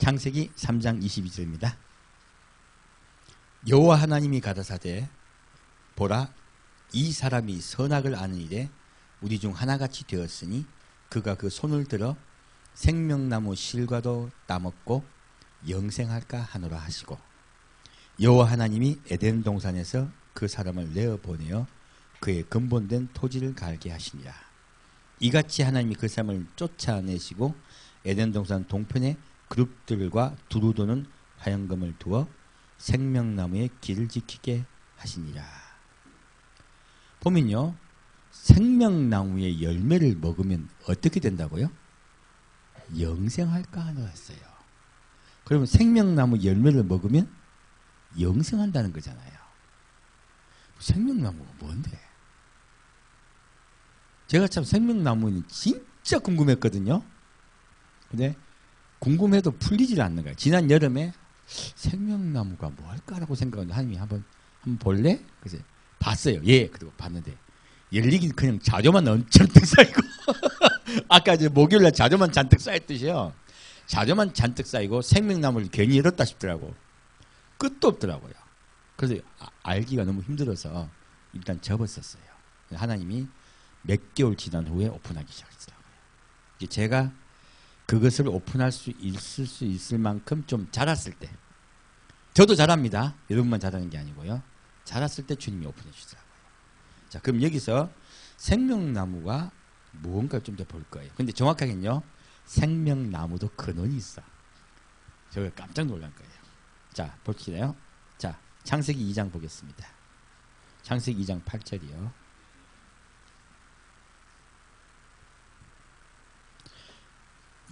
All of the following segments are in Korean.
창세기 3장 22절입니다. 여호와 하나님이 가라사대 보라 이 사람이 선악을 아는 일에 우리 중 하나같이 되었으니 그가 그 손을 들어 생명나무 실과도 따먹고 영생할까 하노라 하시고 여호와 하나님이 에덴 동산에서 그 사람을 내어 보내어 그의 근본된 토지를 갈게 하시니라. 이같이 하나님이 그 사람을 쫓아내시고 에덴 동산 동편에 그룹들과 두루 도는 화영금을 두어 생명나무의 길을 지키게 하시니라. 보면요, 생명나무의 열매를 먹으면 어떻게 된다고요? 영생할까 하노라 했어요. 그러면 생명나무 열매를 먹으면 영생한다는 거잖아요. 생명나무가 뭔데? 제가 참 생명나무는 진짜 궁금했거든요. 근데 궁금해도 풀리질 않는 거예요. 지난 여름에 생명나무가 뭐 할까라고 생각하는데 하나님이 한번 볼래? 그래서 봤어요. 예. 그리고 봤는데 열리긴 그냥 자조만 엄청 쌓이고 아까 이제 목요일날 자조만 잔뜩 쌓였듯이요. 자조만 잔뜩 쌓이고 생명나무를 괜히 열었다 싶더라고. 끝도 없더라고요. 그래서 알기가 너무 힘들어서 일단 접었었어요. 하나님이 몇 개월 지난 후에 오픈하기 시작했더라고요. 이제 제가 그것을 오픈할 수 있을 만큼 좀 자랐을 때, 저도 자랍니다. 여러분만 자라는 게 아니고요. 자랐을 때 주님이 오픈해 주시더라고요. 자, 그럼 여기서 생명나무가 무언가를 좀 더 볼 거예요. 근데 정확하게는요, 생명나무도 근원이 있어. 제가 깜짝 놀란 거예요. 자, 볼게요. 자, 창세기 2장 보겠습니다. 창세기 2장 8절이요.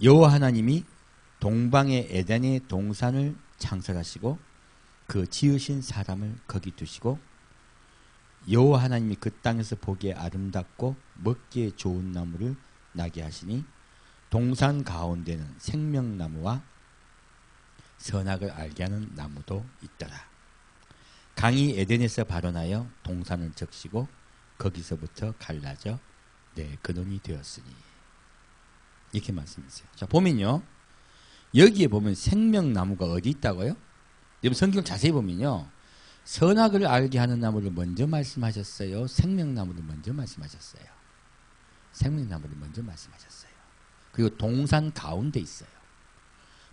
여호와 하나님이 동방의 에덴의 동산을 창설하시고 그 지으신 사람을 거기 두시고 여호와 하나님이 그 땅에서 보기에 아름답고 먹기에 좋은 나무를 나게 하시니 동산 가운데는 생명나무와 선악을 알게 하는 나무도 있더라. 강이 에덴에서 발원하여 동산을 적시고 거기서부터 갈라져 내 근원이 되었으니 이렇게 말씀하세요. 자, 보면요. 여기에 보면 생명나무가 어디 있다고요? 여러분 성경 자세히 보면요. 선악을 알게 하는 나무를 먼저 말씀하셨어요. 생명나무를 먼저 말씀하셨어요. 생명나무를 먼저 말씀하셨어요. 그리고 동산 가운데 있어요.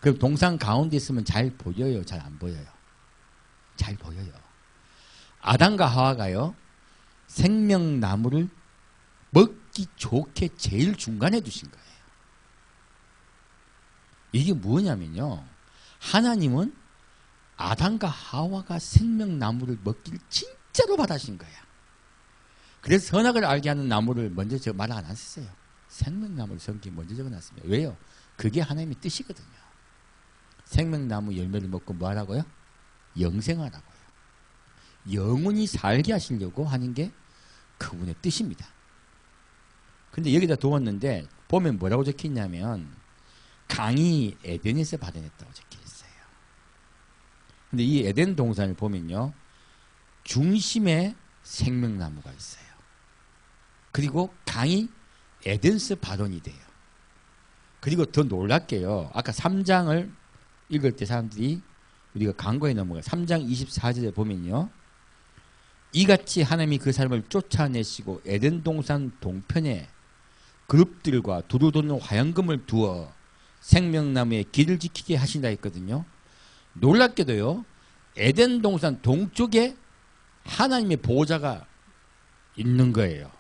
그럼 동산 가운데 있으면 잘 보여요? 잘 안 보여요? 잘 보여요. 아담과 하와가요. 생명나무를 먹기 좋게 제일 중간에 두신 거예요. 이게 뭐냐면요. 하나님은 아담과 하와가 생명나무를 먹기를 진짜로 바라신 거야. 그래서 선악을 알게 하는 나무를 먼저 저 말 안 하셨어요. 생명나무를 성경에 먼저 적어놨습니다. 왜요? 그게 하나님의 뜻이거든요. 생명나무 열매를 먹고 뭐 하라고요? 영생하라고요. 영원히 살게 하시려고 하는 게 그분의 뜻입니다. 근데 여기다 두었는데 보면 뭐라고 적혀있냐면 강이 에덴에서 발현했다고 적혀있어요. 근데 이 에덴 동산을 보면요. 중심에 생명나무가 있어요. 그리고 강이 에덴에서 발원이 돼요. 그리고 더 놀랍게요. 아까 3장을 읽을 때 사람들이 우리가 강과에 넘어가요. 3장 24절에 보면요. 이같이 하나님이 그 사람을 쫓아내시고 에덴 동산 동편에 그룹들과 두루 도는 화영금을 두어 생명나무의 길을 지키게 하신다 했거든요. 놀랍게도요. 에덴 동산 동쪽에 하나님의 보호자가 있는 거예요.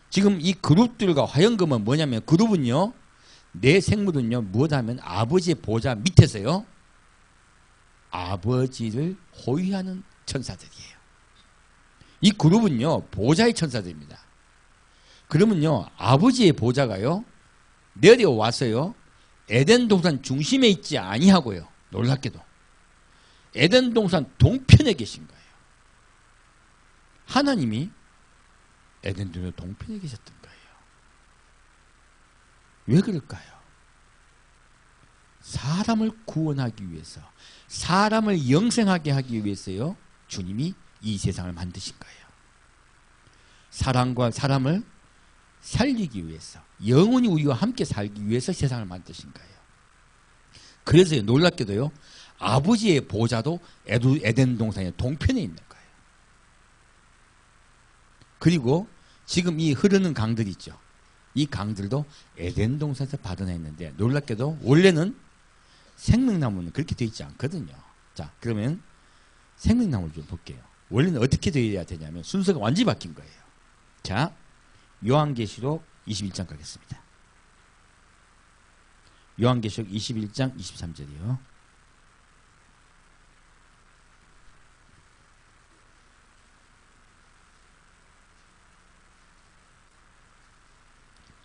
지금 이 그룹들과 화영금은 뭐냐면 그룹은요. 내 생물은요. 무엇하면 아버지의 보호자 밑에서요. 아버지를 호위하는 천사들이에요. 이 그룹은요. 보호자의 천사들입니다. 그러면요. 아버지의 보호자가요. 내려와서요. 에덴 동산 중심에 있지 아니하고요. 놀랍게도 에덴 동산 동편에 계신 거예요. 하나님이 에덴 동산 동편에 계셨던 거예요. 왜 그럴까요? 사람을 구원하기 위해서, 사람을 영생하게 하기 위해서요. 주님이 이 세상을 만드신 거예요. 사람과 사람을 살리기 위해서, 영원히 우리와 함께 살기 위해서 세상을 만드신 거예요. 그래서 놀랍게도요, 아버지의 보좌도 에덴 동산의 동편에 있는 거예요. 그리고 지금 이 흐르는 강들 있죠. 이 강들도 에덴 동산에서 받아냈는데, 놀랍게도 원래는 생명나무는 그렇게 되어 있지 않거든요. 자, 그러면 생명나무를 좀 볼게요. 원래는 어떻게 되어야 되냐면 순서가 완전히 바뀐 거예요. 자, 요한계시록 21장 가겠습니다. 요한계시록 21장 23절이요.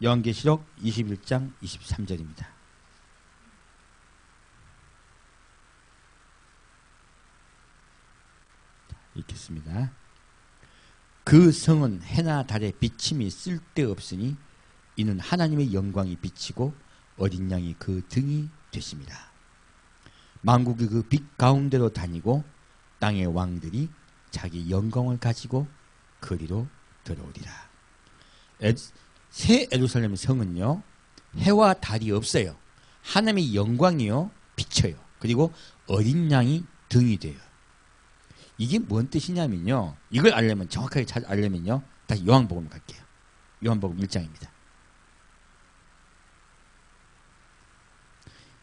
요한계시록 21장 23절입니다. 읽겠습니다. 그 성은 해나 달의 비침이 쓸데없으니 이는 하나님의 영광이 비치고 어린 양이 그 등이 되십니다. 만국이 그 빛 가운데로 다니고 땅의 왕들이 자기 영광을 가지고 그리로 들어오리라. 새 예루살렘 성은요, 해와 달이 없어요. 하나님의 영광이요 비쳐요. 그리고 어린 양이 등이 돼요. 이게 뭔 뜻이냐면요, 이걸 알려면, 정확하게 잘 알려면요, 다시 요한복음 갈게요. 요한복음 1장입니다.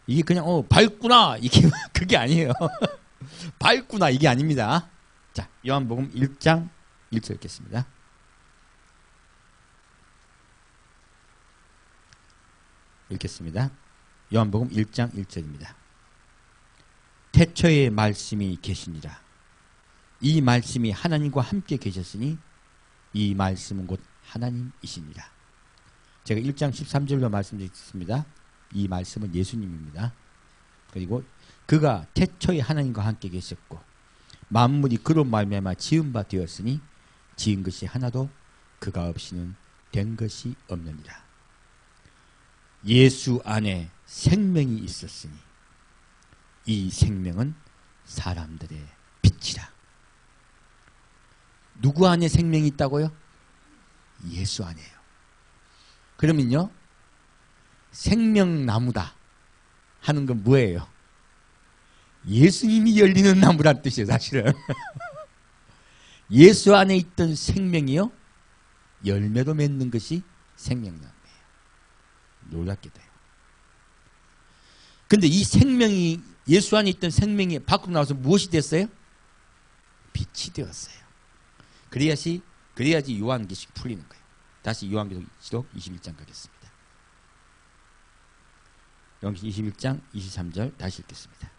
이게 그냥 밝구나 이게 그게 아니에요. 밝구나 이게 아닙니다. 자, 요한복음 1장 1절 읽겠습니다. 읽겠습니다. 요한복음 1장 1절입니다. 태초에 말씀이 계시니라. 이 말씀이 하나님과 함께 계셨으니 이 말씀은 곧 하나님이시니라. 제가 1장 13절로 말씀드리겠습니다. 이 말씀은 예수님입니다. 그리고 그가 태초에 하나님과 함께 계셨고 만물이 그로 말미암아 지은 바 되었으니 지은 것이 하나도 그가 없이는 된 것이 없느니라. 예수 안에 생명이 있었으니 이 생명은 사람들의 빛이라. 누구 안에 생명이 있다고요? 예수 안에요. 그러면요, 생명나무다 하는 건 뭐예요? 예수님이 열리는 나무란 뜻이에요, 사실은. 예수 안에 있던 생명이요, 열매로 맺는 것이 생명나무예요. 놀랍게도요. 근데 이 생명이, 예수 안에 있던 생명이 밖으로 나와서 무엇이 됐어요? 빛이 되었어요. 그래야지 요한계시록 풀리는 거예요. 다시 요한계시록 21장 가겠습니다. 요한계시록 21장 23절 다시 읽겠습니다.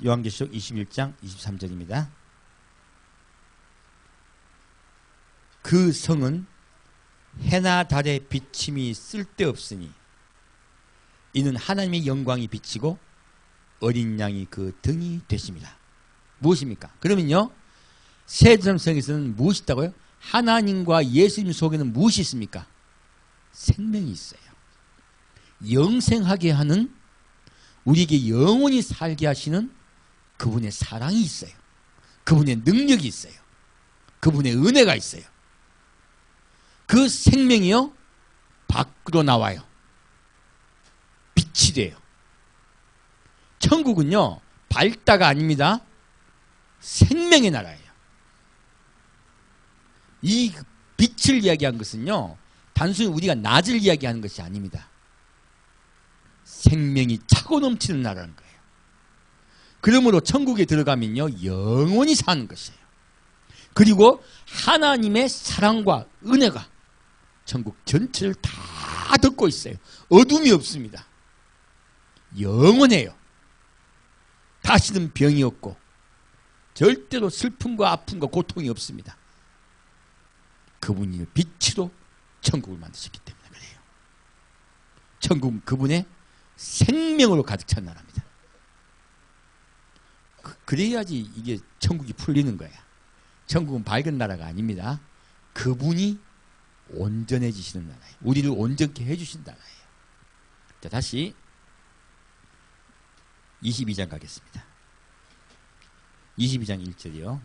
요한계시록 21장 23절입니다. 그 성은 해나 달의 비침이 쓸데없으니 이는 하나님의 영광이 비치고 어린 양이 그 등이 되십니다. 무엇입니까? 그러면요, 새 예루살렘 성에서는 무엇이 있다고요? 하나님과 예수님 속에는 무엇이 있습니까? 생명이 있어요. 영생하게 하는, 우리에게 영원히 살게 하시는 그분의 사랑이 있어요. 그분의 능력이 있어요. 그분의 은혜가 있어요. 그 생명이요, 밖으로 나와요. 빛이 돼요. 천국은요, 밝다가 아닙니다. 생명의 나라예요. 이 빛을 이야기한 것은요, 단순히 우리가 낮을 이야기하는 것이 아닙니다. 생명이 차고 넘치는 나라는 거예요. 그러므로 천국에 들어가면요, 영원히 사는 것이에요. 그리고 하나님의 사랑과 은혜가 천국 전체를 다 덮고 있어요. 어둠이 없습니다. 영원해요. 다시는 병이 없고 절대로 슬픔과 아픔과 고통이 없습니다. 그분이 빛으로 천국을 만드셨기 때문에 그래요. 천국은 그분의 생명으로 가득 찬 나라입니다. 그래야지 이게 천국이 풀리는 거야. 천국은 밝은 나라가 아닙니다. 그분이 온전해지시는 나라예요. 우리를 온전케 해주신 나라예요. 자, 다시 22장 가겠습니다. 22장 1절이요.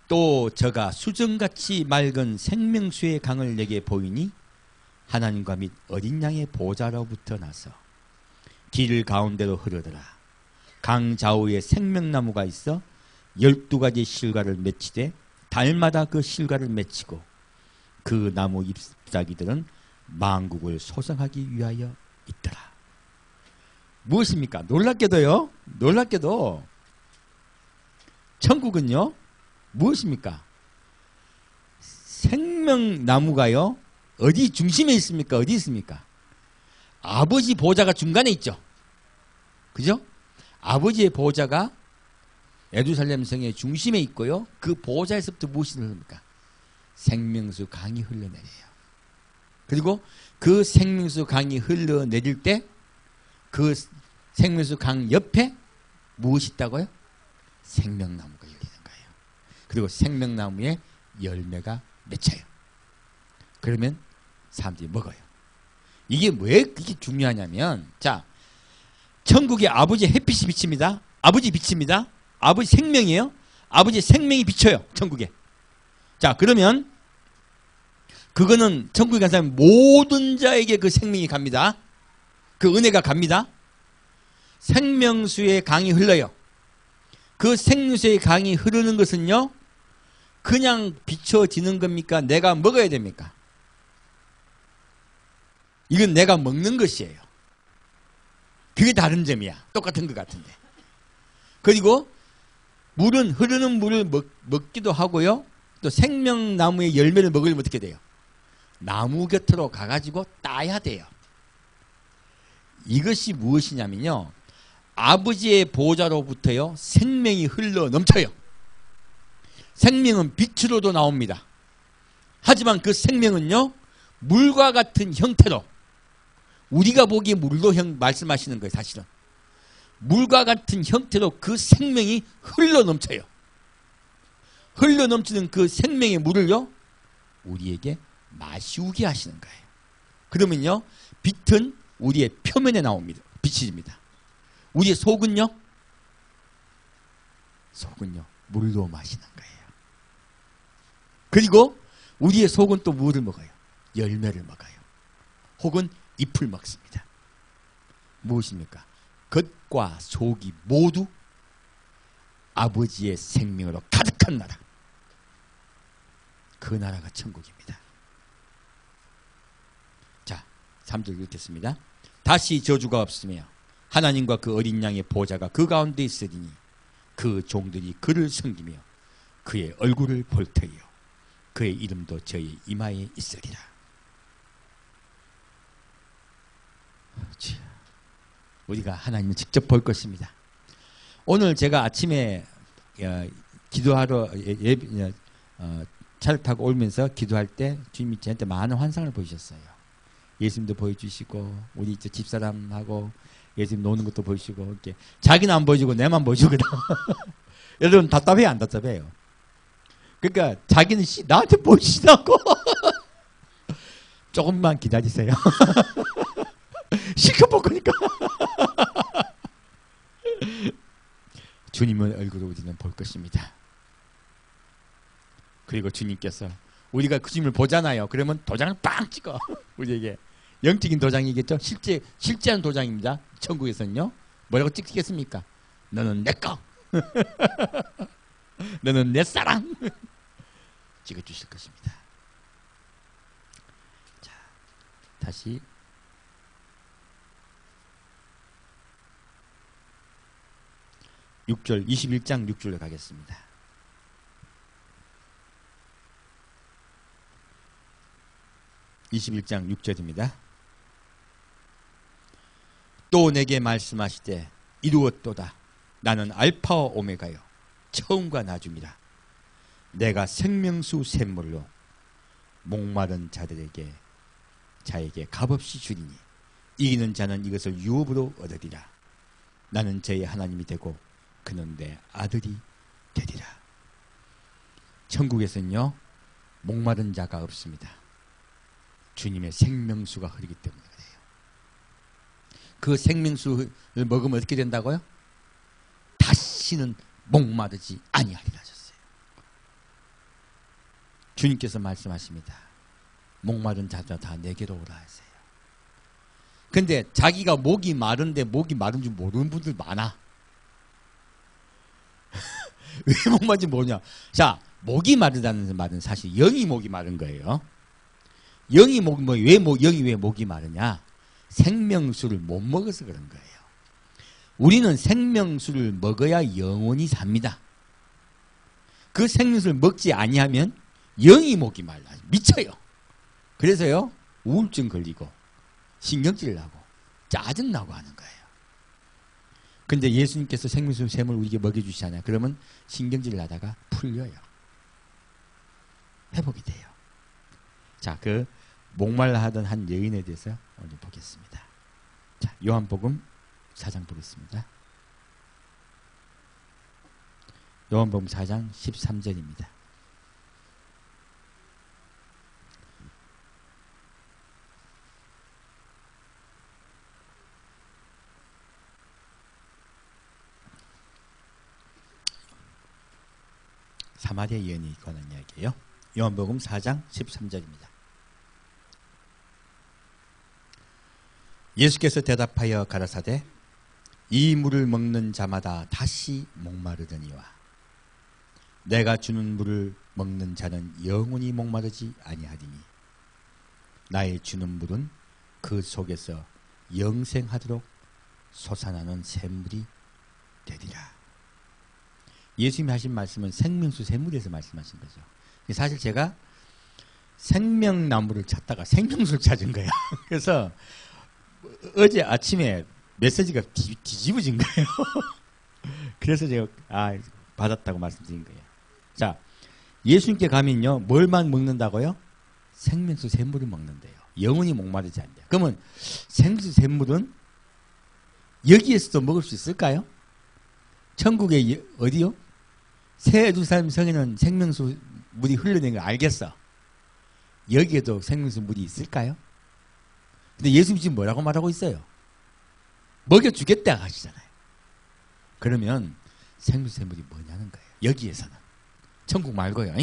또 저가 수정같이 맑은 생명수의 강을 내게 보이니 하나님과 및 어린 양의 보좌로부터 나서 길 가운데로 흐르더라. 강 좌우에 생명나무가 있어 12가지 실과를 맺히되 달마다 그 실과를 맺히고 그 나무 잎사귀들은 만국을 소성하기 위하여 있더라. 무엇입니까? 놀랍게도 천국은요 무엇입니까? 생명나무가요 어디 중심에 있습니까? 어디 있습니까? 아버지 보좌가 중간에 있죠. 그죠? 아버지의 보좌가 예루살렘 성의 중심에 있고요. 그 보좌에서부터 무엇이 흐릅니까? 생명수 강이 흘러내려요. 그리고 그 생명수 강이 흘러내릴 때 그 생명수 강 옆에 무엇이 있다고요? 생명나무가 열리는 거예요. 그리고 생명나무에 열매가 맺혀요. 그러면 사람들이 먹어요. 이게 왜 그렇게 중요하냐면, 자, 천국에 아버지 햇빛이 비칩니다. 아버지 비칩니다. 아버지 생명이에요. 아버지 생명이 비쳐요. 천국에. 자, 그러면 그거는 천국에 간 사람 모든 자에게 그 생명이 갑니다. 그 은혜가 갑니다. 생명수의 강이 흘러요. 그 생명수의 강이 흐르는 것은요, 그냥 비춰지는 겁니까? 내가 먹어야 됩니까? 이건 내가 먹는 것이에요. 그게 다른 점이야. 똑같은 것 같은데. 그리고 물은 흐르는 물을 먹기도 하고요. 또 생명나무의 열매를 먹으려면 어떻게 돼요? 나무 곁으로 가가지고 따야 돼요. 이것이 무엇이냐면요. 아버지의 보좌로부터요. 생명이 흘러 넘쳐요. 생명은 빛으로도 나옵니다. 하지만 그 생명은요. 물과 같은 형태로, 우리가 보기에 물로 말씀하시는 거예요. 사실은. 물과 같은 형태로 그 생명이 흘러 넘쳐요. 흘러 넘치는 그 생명의 물을요. 우리에게 마시우게 하시는 거예요. 그러면요. 빛은 우리의 표면에 나옵니다. 비치집니다. 우리의 속은요. 물로 마시는 거예요. 그리고 우리의 속은 또 무엇을 먹어요? 열매를 먹어요. 혹은 잎을 먹습니다. 무엇입니까? 겉과 속이 모두 아버지의 생명으로 가득한 나라. 그 나라가 천국입니다. 자, 3절 읽겠습니다. 다시 저주가 없으며 하나님과 그 어린 양의 보좌가 그 가운데 있으리니 그 종들이 그를 섬기며 그의 얼굴을 볼 터이요 그의 이름도 저의 이마에 있으리라. 우리가 하나님을 직접 볼 것입니다. 오늘 제가 아침에 기도하러 차를 타고 오면서 기도할 때 주님이 저한테 많은 환상을 보이셨어요. 예수님도 보여주시고 우리 집사람하고 예수님 노는 것도 보여주시고 이렇게 자기는 안 보여주고 내만 보여주거든. 여러분 답답해요? 안 답답해요? 그러니까 자기는 나한테 보이시다고. 조금만 기다리세요. 실컷 볼 거니까. 주님의 얼굴을 우리는 볼 것입니다. 그리고 주님께서 우리가 그 주님을 보잖아요. 그러면 도장을 빵 찍어. 우리에게 영적인 도장이겠죠. 실제한 도장입니다. 천국에서는요. 뭐라고 찍겠습니까? 너는 내 거. 너는 내 사랑. 찍어주실 것입니다. 자, 다시 6절 21장 6절로 가겠습니다. (21장 6절입니다) 또 내게 말씀하시되 이루었도다. 나는 알파와 오메가요 처음과 나중이라. 내가 생명수 샘물로 목마른 자에게 값없이 주리니 이기는 자는 이것을 유업으로 얻으리라. 나는 저의 하나님이 되고 그는 내 아들이 되리라. 천국에서는요 목마른 자가 없습니다. 주님의 생명수가 흐르기 때문에 그래요. 그 생명수를 먹으면 어떻게 된다고요? 다시는 목마르지 아니하리라 하셨어요. 주님께서 말씀하십니다. 목마른 자들 다 내게로 오라 하세요. 근데 자기가 목이 마른데 목이 마른 줄 모르는 분들 많아. 왜 목마른지 모르냐. 자, 목이 마르다는 말은 사실 영이 목이 마른 거예요. 영이 영이 왜 목이 마르냐. 생명수를 못 먹어서 그런 거예요. 우리는 생명수를 먹어야 영원히 삽니다. 그 생명수를 먹지 아니하면 영이 목이 말라 미쳐요. 그래서요 우울증 걸리고 신경질 나고 짜증 나고 하는 거예요. 근데 예수님께서 생명수 샘을 우리에게 먹여주시잖아요. 그러면 신경질 나다가 풀려요. 회복이 돼요. 자, 그 목말라 하던 한 여인에 대해서 오늘 보겠습니다. 자, 요한복음 4장 보겠습니다. 요한복음 4장 13절입니다. 사마리아 여인이 관한 이야기예요. 요한복음 4장 13절입니다. 예수께서 대답하여 가라사대 이 물을 먹는 자마다 다시 목마르더니와 내가 주는 물을 먹는 자는 영원히 목마르지 아니하리니 나의 주는 물은 그 속에서 영생하도록 솟아나는 샘물이 되리라. 예수님이 하신 말씀은 생명수 샘물에서 말씀하신 거죠. 사실 제가 생명나무를 찾다가 생명수를 찾은 거예요. 그래서 어제 아침에 메시지가 뒤집어진 거예요. 그래서 제가 받았다고 말씀드린 거예요. 자, 예수님께 가면요 뭘만 먹는다고요? 생명수 샘물을 먹는데요. 영원히 목마르지 않는다. 그러면 생명수 샘물은 여기에서도 먹을 수 있을까요? 천국에 어디요? 새 예루살렘 성에는 생명수 물이 흘러내는 걸 알겠어. 여기에도 생명수 물이 있을까요? 근데 예수님 지금 뭐라고 말하고 있어요? 먹여주겠다 하시잖아요. 그러면 생명수 샘물이 뭐냐는 거예요. 여기에서는. 천국 말고요.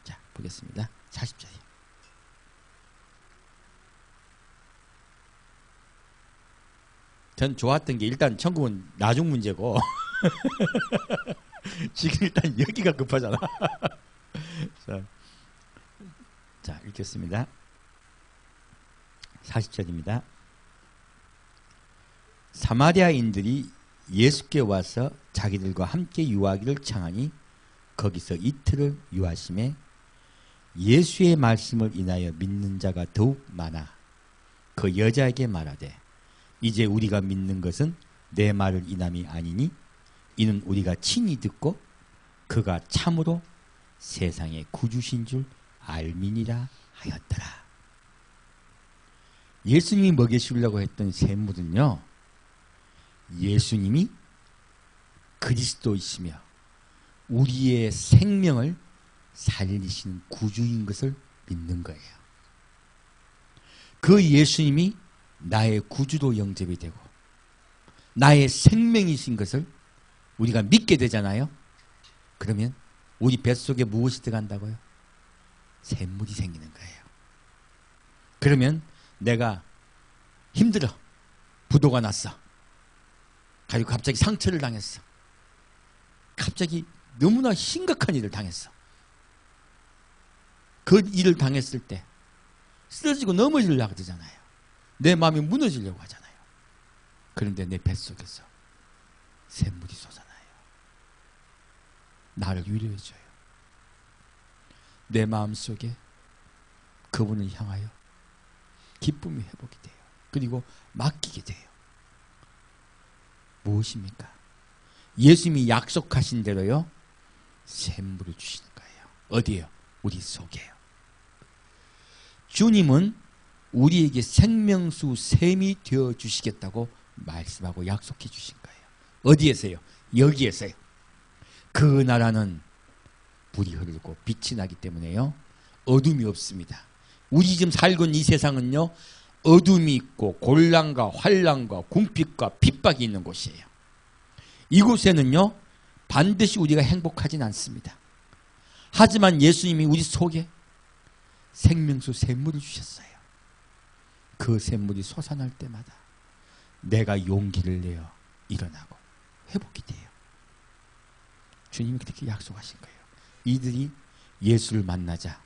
자, 보겠습니다. 40절이요. 전 좋았던 게 일단 천국은 나중 문제고 지금 일단 여기가 급하잖아. 자, 읽겠습니다. 40절입니다. 사마리아인들이 예수께 와서 자기들과 함께 유하기를 청하니 거기서 이틀을 유하심에 예수의 말씀을 인하여 믿는 자가 더욱 많아 그 여자에게 말하되 이제 우리가 믿는 것은 내 말을 인함이 아니니 이는 우리가 친히 듣고 그가 참으로 세상의 구주신 줄 알미니라 하였더라. 예수님이 먹여주려고 했던 샘물은요, 예수님이 그리스도이시며 우리의 생명을 살리시는 구주인 것을 믿는 거예요. 그 예수님이 나의 구주로 영접이 되고 나의 생명이신 것을 우리가 믿게 되잖아요. 그러면 우리 뱃속에 무엇이 들어간다고요? 샘물이 생기는 거예요. 그러면 내가 힘들어. 부도가 났어. 그리고 갑자기 상처를 당했어. 갑자기 너무나 심각한 일을 당했어. 그 일을 당했을 때 쓰러지고 넘어지려고 하잖아요. 내 마음이 무너지려고 하잖아요. 그런데 내 뱃속에서 샘물이 솟아나요. 나를 위로해줘요. 내 마음속에 그분을 향하여 기쁨이 회복이 돼요. 그리고 맡기게 돼요. 무엇입니까? 예수님이 약속하신 대로요, 샘물을 주시는 거예요. 어디에요? 우리 속에요. 주님은 우리에게 생명수 샘이 되어 주시겠다고 말씀하고 약속해 주신 거예요. 어디에서요? 여기에서요. 그 나라는 불이 흐르고 빛이 나기 때문에요, 어둠이 없습니다. 우리 지금 살고 있는 이 세상은요, 어둠이 있고 곤란과 환란과 궁핍과 핍박이 있는 곳이에요. 이곳에는요 반드시 우리가 행복하진 않습니다. 하지만 예수님이 우리 속에 생명수 샘물을 주셨어요. 그 샘물이 솟아날 때마다 내가 용기를 내어 일어나고 회복이 돼요. 주님이 그렇게 약속하신 거예요. 이들이 예수를 만나자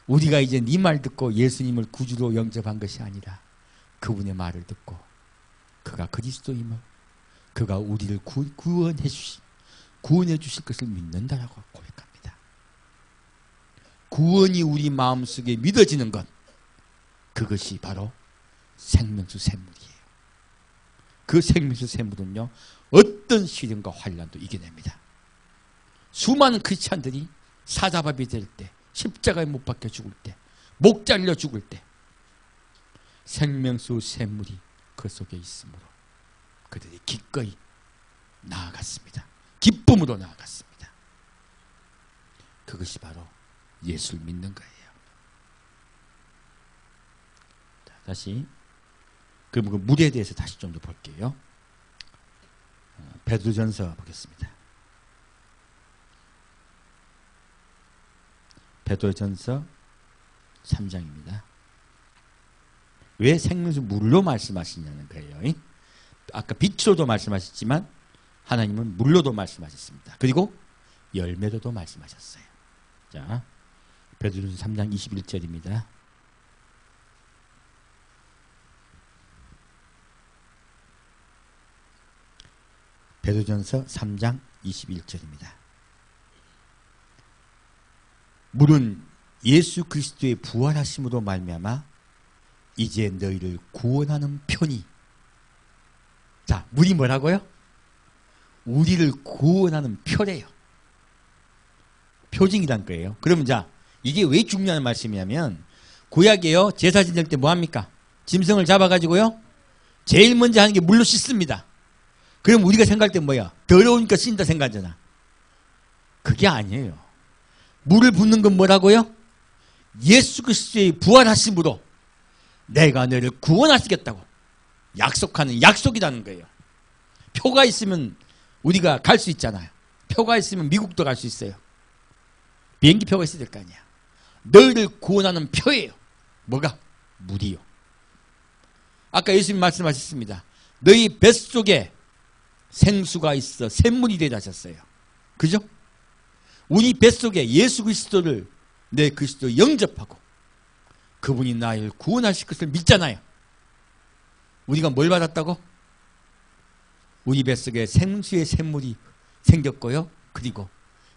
우리가 이제 네 말 듣고 예수님을 구주로 영접한 것이 아니라 그분의 말을 듣고 그가 그리스도임을, 그가 우리를 구원해 주실 것을 믿는다라고 고백합니다. 구원이 우리 마음속에 믿어지는 것, 그것이 바로 생명수 샘물이에요. 그 생명수 샘물은요, 어떤 시련과 환난도 이겨냅니다. 수많은 크리스찬들이 사자밥이 될 때, 십자가에 못 박혀 죽을 때, 목 잘려 죽을 때 생명수 샘물이 그 속에 있으므로 그들이 기꺼이 나아갔습니다. 기쁨으로 나아갔습니다. 그것이 바로 예수를 믿는 거예요. 자, 다시 그럼 그 물에 대해서 다시 좀 더 볼게요. 베드로전서 보겠습니다. 베드로전서 3장입니다. 왜 생명수 물로 말씀하시냐는 거예요. 아까 빛으로도 말씀하셨지만 하나님은 물로도 말씀하셨습니다. 그리고 열매로도 말씀하셨어요. 자, 베드로전서 3장 21절입니다. 베드로전서 3장 21절입니다. 물은 예수 그리스도의 부활하심으로 말미암아 이제 너희를 구원하는 편이. 자, 물이 뭐라고요? 우리를 구원하는 표래요. 표징이란 거예요. 그러면 자, 이게 왜 중요한 말씀이냐면 구약에요, 제사 지낼 때 뭐합니까? 짐승을 잡아가지고요, 제일 먼저 하는 게 물로 씻습니다. 그럼 우리가 생각할 때 뭐야? 더러우니까 씻는다 생각하잖아. 그게 아니에요. 물을 붓는 건 뭐라고요? 예수 그리스도의 부활하심으로 내가 너를 구원하시겠다고 약속하는 약속이라는 거예요. 표가 있으면 우리가 갈 수 있잖아요. 표가 있으면 미국도 갈 수 있어요. 비행기 표가 있어야 될 거 아니야. 너희를 구원하는 표예요. 뭐가? 물이요. 아까 예수님 말씀하셨습니다. 너희 뱃속에 생수가 있어 샘물이 되라 하셨어요. 그죠? 우리 뱃속에 예수 그리스도를 내 그리스도 영접하고 그분이 나를 구원하실 것을 믿잖아요. 우리가 뭘 받았다고? 우리 뱃속에 생수의 샘물이 생겼고요. 그리고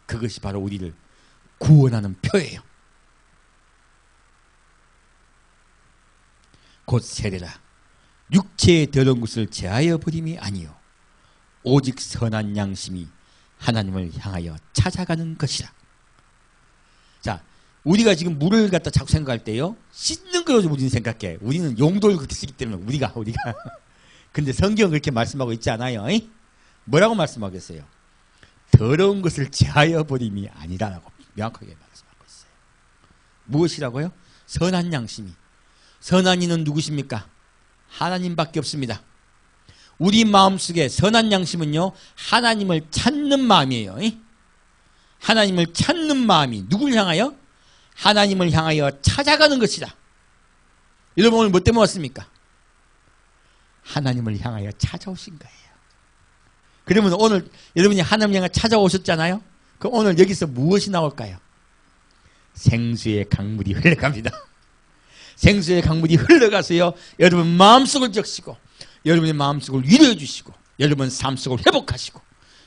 그것이 바로 우리를 구원하는 표예요. 곧 세례라. 육체의 더러운 것을 제하여 버림이 아니요 오직 선한 양심이 하나님을 향하여 찾아가는 것이라. 자, 우리가 지금 물을 갖다 자꾸 생각할 때요, 씻는 걸로 우리는 생각해. 우리는 용도를 그렇게 쓰기 때문에 우리가 근데 성경은 그렇게 말씀하고 있지 않아요. 뭐라고 말씀하겠어요? 더러운 것을 제하여 버림이 아니라라고 명확하게 말씀하고 있어요. 무엇이라고요? 선한 양심이. 선한 이는 누구십니까? 하나님밖에 없습니다. 우리 마음속에 선한 양심은요, 하나님을 찾는 마음이에요. 하나님을 찾는 마음이 누굴 향하여? 하나님을 향하여 찾아가는 것이다. 여러분 오늘 뭐 때문에 왔습니까? 하나님을 향하여 찾아오신 거예요. 그러면 오늘 여러분이 하나님을 향하여 찾아오셨잖아요. 그럼 오늘 여기서 무엇이 나올까요? 생수의 강물이 흘러갑니다. 생수의 강물이 흘러가서요, 여러분 마음속을 적시고 여러분의 마음속을 위로해 주시고 여러분 삶 속을 회복하시고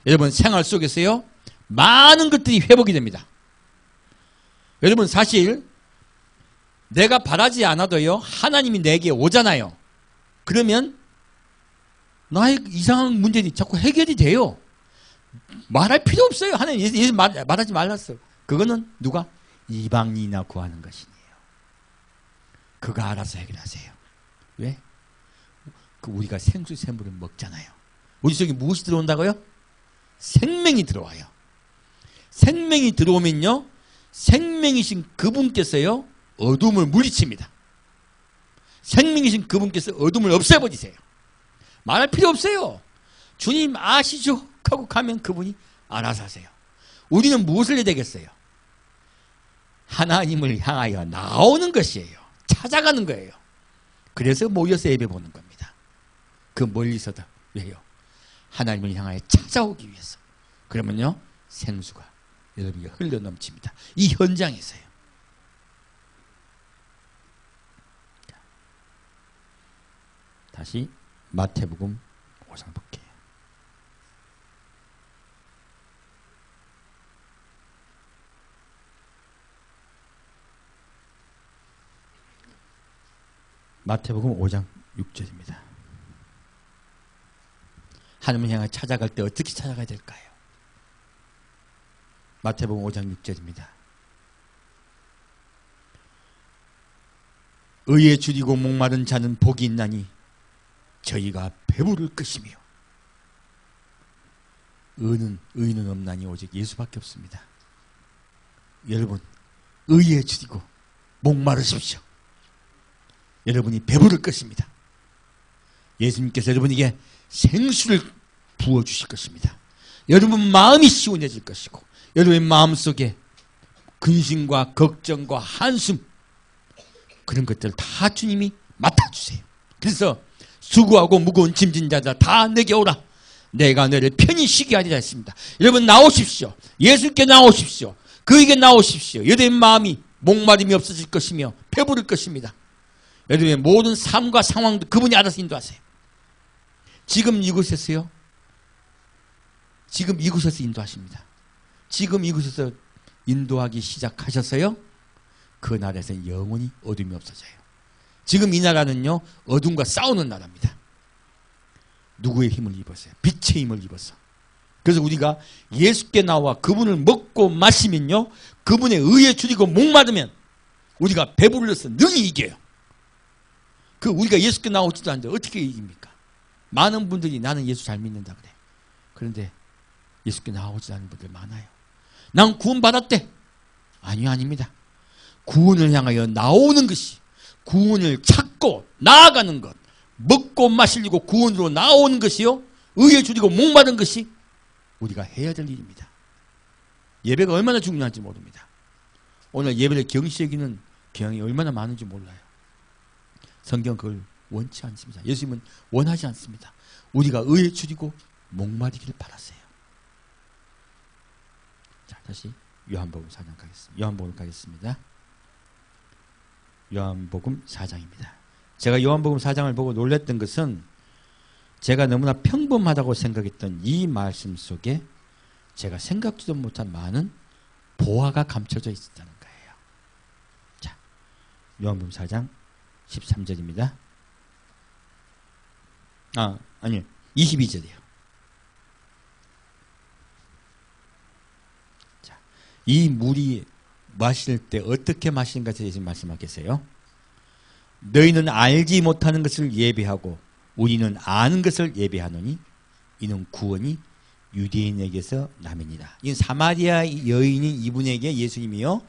여러분 생활 속에서요 많은 것들이 회복이 됩니다. 여러분 사실 내가 바라지 않아도요 하나님이 내게 오잖아요. 그러면 나의 이상한 문제들이 자꾸 해결이 돼요. 말할 필요 없어요. 하나님 예수 말하지 말랐어. 그거는 누가? 이방인이나 구하는 것이에요. 그가 알아서 해결하세요. 왜? 우리가 생수 샘물을 먹잖아요. 우리 속에 무엇이 들어온다고요? 생명이 들어와요. 생명이 들어오면요 생명이신 그분께서요 어둠을 물리칩니다. 생명이신 그분께서 어둠을 없애버리세요. 말할 필요 없어요. 주님 아시죠? 하고 가면 그분이 알아서 하세요. 우리는 무엇을 해야 되겠어요? 하나님을 향하여 나오는 것이에요. 찾아가는 거예요. 그래서 모여서 예배 보는 겁니다. 그 멀리서도. 왜요? 하나님을 향하여 찾아오기 위해서. 그러면요, 생수가 여러분에게 흘러 넘칩니다. 이 현장에서요. 다시 마태복음 5장 볼게요. 마태복음 5장 6절입니다. 하나님을 향해 찾아갈 때 어떻게 찾아가야 될까요? 마태복음 5장 6절입니다. 의에 줄이고 목마른 자는 복이 있나니 저희가 배부를 것이며 의는 없나니 오직 예수밖에 없습니다. 여러분, 의에 줄이고 목마르십시오. 여러분이 배부를 것입니다. 예수님께서 여러분에게 생수를 부어주실 것입니다. 여러분 마음이 시원해질 것이고 여러분의 마음속에 근심과 걱정과 한숨 그런 것들을 다 주님이 맡아주세요. 그래서 수고하고 무거운 짐진 자들 다 내게 오라. 내가 너를 편히 쉬게 하리라 했습니다. 여러분 나오십시오. 예수께 나오십시오. 그에게 나오십시오. 여러분의 마음이 목마름이 없어질 것이며 배부를 것입니다. 여러분의 모든 삶과 상황도 그분이 알아서 인도하세요. 지금 이곳에서요. 지금 이곳에서 인도하십니다. 지금 이곳에서 인도하기 시작하셔서요. 그 나라에서는 영원히 어둠이 없어져요. 지금 이 나라는요. 어둠과 싸우는 나라입니다. 누구의 힘을 입었어요? 빛의 힘을 입어서. 그래서 우리가 예수께 나와 그분을 먹고 마시면요. 그분의 의에 줄이고 목마르면 우리가 배불러서 능히 이겨요. 우리가 예수께 나오지도 않는데 어떻게 이깁니까? 많은 분들이 나는 예수 잘 믿는다 그래. 그런데 예수께 나오지 않는 분들 많아요. 난 구원 받았대. 아니요, 아닙니다. 구원을 향하여 나오는 것이, 구원을 찾고 나아가는 것, 먹고 마시려고 구원으로 나오는 것이요, 의에 줄이고 목마른 것이 우리가 해야 될 일입니다. 예배가 얼마나 중요한지 모릅니다. 오늘 예배를 경시 여기는 경향이 얼마나 많은지 몰라요. 성경은 그걸 원치 않습니다. 예수님은 원하지 않습니다. 우리가 의에 줄이고 목마르기를 바라세요. 자, 다시 요한복음 4장 가겠습니다. 요한복음 가겠습니다. 요한복음 4장입니다. 제가 요한복음 4장을 보고 놀랐던 것은 제가 너무나 평범하다고 생각했던 이 말씀 속에 제가 생각지도 못한 많은 보화가 감춰져 있었다는 거예요. 자, 요한복음 4장 13절입니다. 아니요. 22절이요. 자, 이 물이 마실 때 어떻게 마시는가 대해서 말씀하겠어요. 너희는 알지 못하는 것을 예배하고 우리는 아는 것을 예배하노니 이는 구원이 유대인에게서 남이니라. 이 사마리아 여인인 이분에게 예수님이요.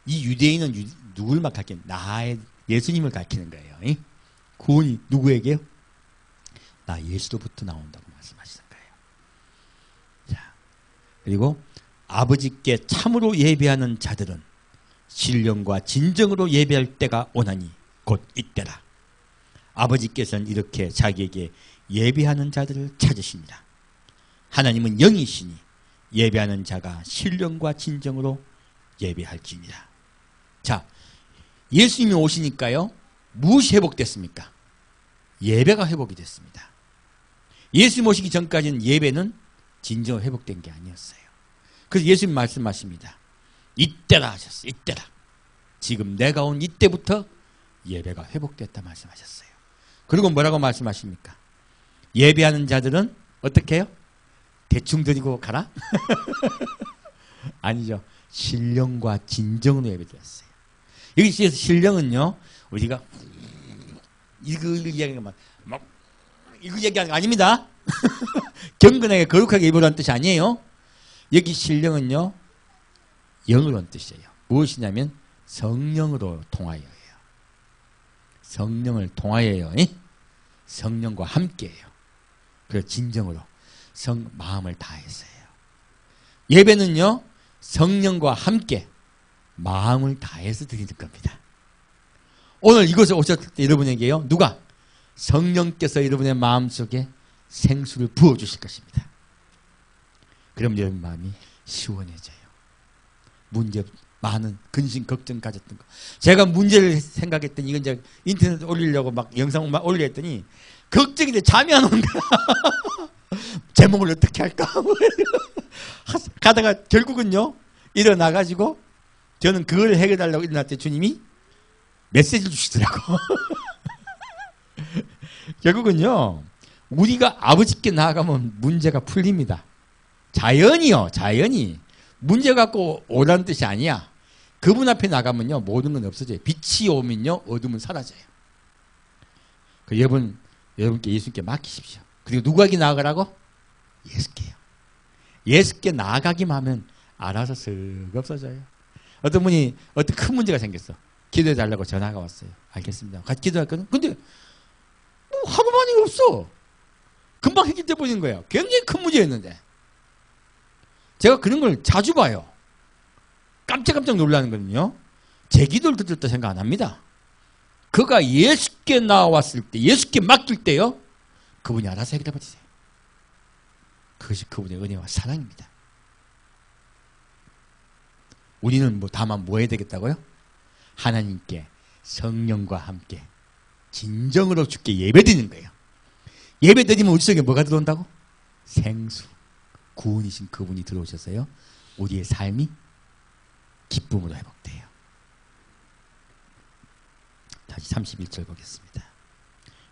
이 유대인은 누굴 막 가르치는 예수님을 가르치는 거예요. 구원이 누구에게요? 나 예수로부터 나온다고 말씀하시는 거예요. 자, 그리고 아버지께 참으로 예배하는 자들은 신령과 진정으로 예배할 때가 오나니 곧 이때라. 아버지께서는 이렇게 자기에게 예배하는 자들을 찾으시니라. 하나님은 영이시니 예배하는 자가 신령과 진정으로 예배할지니라. 자, 예수님이 오시니까요. 무엇이 회복됐습니까? 예배가 회복이 됐습니다. 예수님 오시기 전까지는 예배는 진정으로 회복된 게 아니었어요. 그래서 예수님 말씀하십니다. 이때라 하셨어요. 이때라. 지금 내가 온 이때부터 예배가 회복됐다 말씀하셨어요. 그리고 뭐라고 말씀하십니까? 예배하는 자들은 어떻게 해요? 대충 드리고 가라? 아니죠. 신령과 진정으로 예배드렸어요. 여기서 신령은요, 우리가 이거 얘기하는 거 이거 얘기하는 거 아닙니다. 경건하게 거룩하게 예배라는 뜻이 아니에요. 여기 신령은요, 영으로는 뜻이에요. 무엇이냐면 성령으로 통하여예요. 성령을 통하여요. 성령과 함께해요. 그래서 진정으로 마음을 다해서요. 예배는요, 성령과 함께 마음을 다해서 드리는 겁니다. 오늘 이곳에 오셨을 때 여러분에게요, 누가? 성령께서 여러분의 마음속에 생수를 부어주실 것입니다. 그럼 여러분 마음이 시원해져요. 문제 많은 근심 걱정 가졌던 거. 제가 문제를 생각했더니 이건 이제 인터넷에 올리려고 막 영상 막 올려 했더니 걱정인데 잠이 안 온다. 제목을 어떻게 할까? 가다가 결국은요, 일어나가지고 저는 그걸 해결하려고 일어났더니 주님이 메시지를 주시더라고. 결국은요, 우리가 아버지께 나아가면 문제가 풀립니다. 자연이요, 자연이. 문제 갖고 오라는 뜻이 아니야. 그분 앞에 나가면요, 모든 건 없어져요. 빛이 오면요, 어둠은 사라져요. 여러분께 예수님께 맡기십시오. 그리고 누구에게 나아가라고? 예수께요. 예수께 나아가기만 하면 알아서 쓱 없어져요. 어떤 분이 어떤 큰 문제가 생겼어. 기도해 달라고 전화가 왔어요. 알겠습니다. 같이 기도할거든. 근데 뭐 하루 만에 없어. 금방 해결돼 버리는 거예요. 굉장히 큰 문제였는데. 제가 그런 걸 자주 봐요. 깜짝깜짝 놀라는 거는요, 제 기도를 듣었다 생각 안 합니다. 그가 예수께 나왔을 때, 예수께 맡길 때요, 그분이 알아서 해결해 버리세요. 그것이 그분의 은혜와 사랑입니다. 우리는 다만 뭐 해야 되겠다고요? 하나님께 성령과 함께 진정으로 주께 예배드리는 거예요. 예배드리면 우리 속에 뭐가 들어온다고? 생수, 구원이신 그분이 들어오셔서요, 우리의 삶이 기쁨으로 회복돼요. 다시 31절 보겠습니다.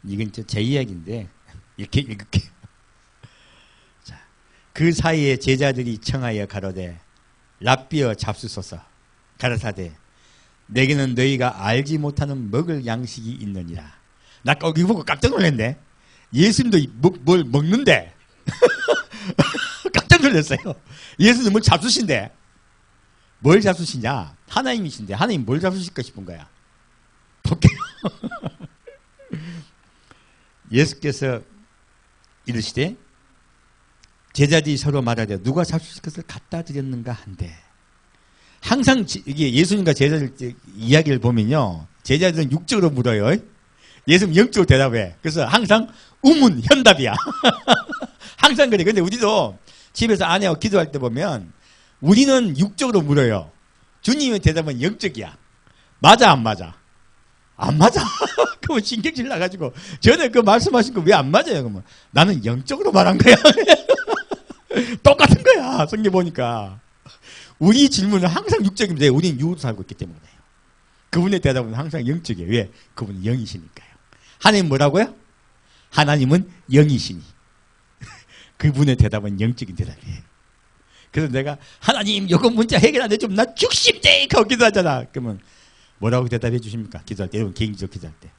이건 제 이야기인데 이렇게 읽을게요. 자, 그 사이에 제자들이 청하여 가로되 랍비어 잡수소서. 가라사대 내게는 너희가 알지 못하는 먹을 양식이 있느니라. 나 거기 보고 깜짝 놀랐네. 예수님도 뭘 먹는데. 깜짝 놀랐어요. 예수님은 뭘 잡수신데. 뭘 잡수시냐? 하나님이신데 하나님 뭘 잡수실까 싶은 거야. 볼게요. 예수께서 이르시되 제자들이 서로 말하되 누가 잡수실 것을 갖다 드렸는가 한데, 항상 이게 예수님과 제자들 이야기를 보면요, 제자들은 육적으로 물어요. 예수님 영적으로 대답해. 그래서 항상 우문 현답이야. 항상 그래. 근데 우리도 집에서 아내하고 기도할 때 보면 우리는 육적으로 물어요. 주님의 대답은 영적이야. 맞아 안 맞아? 안 맞아. 그러면 신경질 나가지고 전에 그 말씀하신 거 왜 안 맞아요? 그러면 나는 영적으로 말한 거야. 똑같은 거야. 성경 보니까. 우리 질문은 항상 육적입니다. 우리는 육으로 살고 있기 때문에. 그분의 대답은 항상 영적이에요. 왜? 그분은 영이시니까요. 하나님 뭐라고요? 하나님은 영이시니. 그분의 대답은 영적인 대답이에요. 그래서 내가 하나님 요거 문제 해결 안 해주면 나 죽심대! 하고 기도하잖아. 그러면 뭐라고 대답해 주십니까? 기도할 때. 여러분 개인적으로 기도할 때.